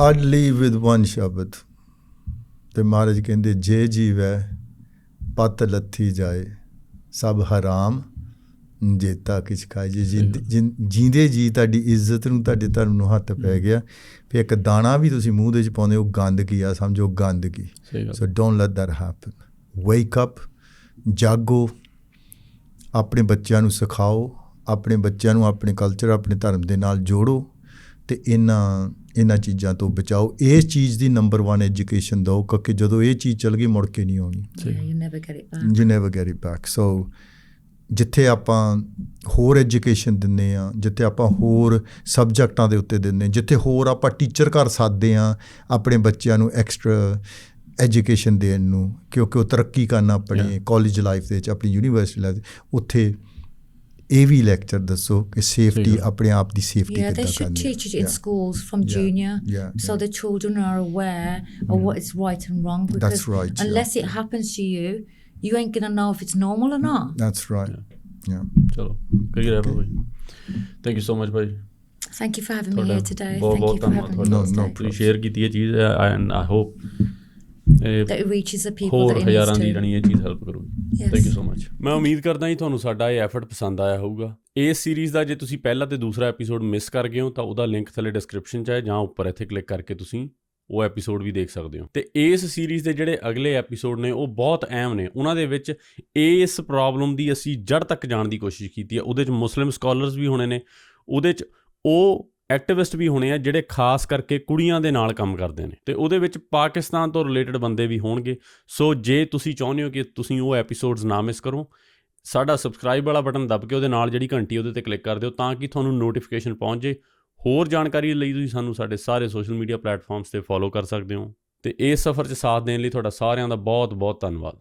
I'd leave with one ਸ਼ਬਦ, ਤੇ ਮਹਾਰਾਜ ਕਹਿੰਦੇ ਜੇ ਜੀਵੈ ਪਤ ਲੱਥੀ ਜਾਏ ਸਭ ਹਰਾਮ ਜੇਤਾ ਕਿਛ ਖਾਏ। ਜੇ ਜੀਂਦੇ ਜੀ ਤੁਹਾਡੀ ਇੱਜ਼ਤ ਨੂੰ, ਤੁਹਾਡੇ ਧਰਮ ਨੂੰ ਹੱਥ ਪੈ ਗਿਆ, ਫਿਰ ਇੱਕ ਦਾਣਾ ਵੀ ਤੁਸੀਂ ਮੂੰਹ ਦੇ ਵਿੱਚ ਪਾਉਂਦੇ ਹੋ ਗੰਦਗੀ ਆ, ਸਮਝੋ ਗੰਦਗੀ। So don't let that happen. Wake up, ਜਾਗੋ, ਆਪਣੇ ਬੱਚਿਆਂ ਨੂੰ ਸਿਖਾਓ, ਆਪਣੇ ਬੱਚਿਆਂ ਨੂੰ ਆਪਣੇ ਕਲਚਰ, ਆਪਣੇ ਧਰਮ ਦੇ ਨਾਲ ਜੋੜੋ, ਅਤੇ ਇਹਨਾਂ ਚੀਜ਼ਾਂ ਤੋਂ ਬਚਾਓ। ਇਸ ਚੀਜ਼ ਦੀ ਨੰਬਰ 1 ਐਜੂਕੇਸ਼ਨ ਦਿਓ, ਕਿਉਂਕਿ ਜਦੋਂ ਇਹ ਚੀਜ਼ ਚੱਲ ਗਈ ਮੁੜ ਕੇ ਨਹੀਂ ਆਉਣੀ। You never get it back. ਸੋ ਜਿੱਥੇ ਆਪਾਂ ਹੋਰ ਐਜੂਕੇਸ਼ਨ ਦਿੰਦੇ ਹਾਂ, ਜਿੱਥੇ ਆਪਾਂ ਹੋਰ ਸਬਜੈਕਟਾਂ ਦੇ ਉੱਤੇ ਦਿੰਦੇ, ਜਿੱਥੇ ਹੋਰ ਆਪਾਂ ਟੀਚਰ ਕਰ ਸਕਦੇ ਹਾਂ ਆਪਣੇ ਬੱਚਿਆਂ ਨੂੰ ਐਕਸਟਰਾ ਐਜੂਕੇਸ਼ਨ ਦੇਣ ਨੂੰ, ਕਿਉਂਕਿ ਉਹ ਤਰੱਕੀ ਕਰਨ ਆਪਣੇ ਕਾਲਜ ਲਾਈਫ ਦੇ ਵਿੱਚ, ਆਪਣੀ ਯੂਨੀਵਰਸਿਟੀ ਲਾਈਫ, ਉੱਥੇ ਇਹ ਵੀ ਲੈਕਚਰ ਦੱਸੋ ਕਿ ਸੇਫਟੀ, ਆਪਣੇ ਆਪ ਦੀ ਸੇਫਟੀ ਕਿੱਦਾਂ ਕਰਨੀ। They should teach it in schools from junior, so the children are aware of what is right and wrong. Because that's right. Unless it happens to you, you ain't gonna know if it's normal or not. That's right. Yeah. ਚਲੋ ਕਰੀ ਰਹਿ ਭਾਈ। Thank you so much Bhai. Thank you for having me here today. Thank you for having me today. ਤੁਸੀਂ share ਕੀਤੀ ਇਹ ਚੀਜ਼, and I hope that it reaches the people ਹੋਰ that it ਹਜ਼ਾਰਾਂ needs the to. ਜਾਣੀ ਇਹ ਚੀਜ਼ help ਕਰੂਗੀ। Thank you so much. ਮੈਂ ਉਮੀਦ ਕਰਦਾ ਜੀ ਤੁਹਾਨੂੰ ਸਾਡਾ ਇਹ ਐਫਰਟ ਪਸੰਦ ਆਇਆ ਹੋਊਗਾ। ਇਸ ਸੀਰੀਜ਼ ਦਾ ਜੇ ਤੁਸੀਂ ਪਹਿਲਾ ਤੇ ਦੂਸਰਾ ਐਪੀਸੋਡ ਮਿਸ ਕਰ ਗਏ ਹੋ ਤਾਂ ਉਹਦਾ ਲਿੰਕ ਥੱਲੇ ਡਿਸਕ੍ਰਿਪਸ਼ਨ 'ਚ ਹੈ, ਜਾਂ ਉੱਪਰ ਇੱਥੇ ਕਲਿੱਕ ਕਰਕੇ ਤੁਸੀਂ ਉਹ ਐਪੀਸੋਡ ਵੀ ਦੇਖ ਸਕਦੇ ਹੋ। ਅਤੇ ਇਸ ਸੀਰੀਜ਼ ਦੇ ਜਿਹੜੇ ਅਗਲੇ ਐਪੀਸੋਡ ਨੇ ਉਹ ਬਹੁਤ ਅਹਿਮ ਨੇ। ਉਹਨਾਂ ਦੇ ਵਿੱਚ ਇਸ ਪ੍ਰੋਬਲਮ ਦੀ ਅਸੀਂ ਜੜ ਤੱਕ ਜਾਣ ਦੀ ਕੋਸ਼ਿਸ਼ ਕੀਤੀ ਹੈ। ਉਹਦੇ 'ਚ ਮੁਸਲਿਮ ਸਕਾਲਰਸ ਵੀ ਹੋਣੇ ਨੇ, ਉਹਦੇ 'ਚ ਉਹ ਐਕਟਿਵਿਸਟ ਵੀ ਹੋਣੇ ਆ ਜਿਹੜੇ ਖਾਸ ਕਰਕੇ ਕੁੜੀਆਂ ਦੇ ਨਾਲ ਕੰਮ ਕਰਦੇ ਨੇ, ਅਤੇ ਉਹਦੇ ਵਿੱਚ ਪਾਕਿਸਤਾਨ ਤੋਂ ਰਿਲੇਟਡ ਬੰਦੇ ਵੀ ਹੋਣਗੇ। ਸੋ ਜੇ ਤੁਸੀਂ ਚਾਹੁੰਦੇ ਹੋ ਕਿ ਤੁਸੀਂ ਉਹ ਐਪੀਸੋਡਸ ਨਾ ਮਿਸ ਕਰੋ, ਸਾਡਾ ਸਬਸਕ੍ਰਾਈਬ ਵਾਲਾ ਬਟਨ ਦੱਬ ਕੇ ਉਹਦੇ ਨਾਲ ਜਿਹੜੀ ਘੰਟੀ ਉਹਦੇ 'ਤੇ ਕਲਿੱਕ ਕਰ ਦਿਓ ਤਾਂ ਕਿ ਤੁਹਾਨੂੰ ਨੋਟੀਫਿਕੇਸ਼ਨ ਪਹੁੰਚ ਜੇ। ਹੋਰ ਜਾਣਕਾਰੀ ਲਈ ਤੁਸੀਂ ਸਾਨੂੰ ਸਾਡੇ ਸਾਰੇ ਸੋਸ਼ਲ ਮੀਡੀਆ ਪਲੇਟਫਾਰਮਸ 'ਤੇ ਫੋਲੋ ਕਰ ਸਕਦੇ ਹੋ। ਅਤੇ ਇਸ ਸਫ਼ਰ 'ਚ ਸਾਥ ਦੇਣ ਲਈ ਤੁਹਾਡਾ ਸਾਰਿਆਂ ਦਾ ਬਹੁਤ ਬਹੁਤ ਧੰਨਵਾਦ।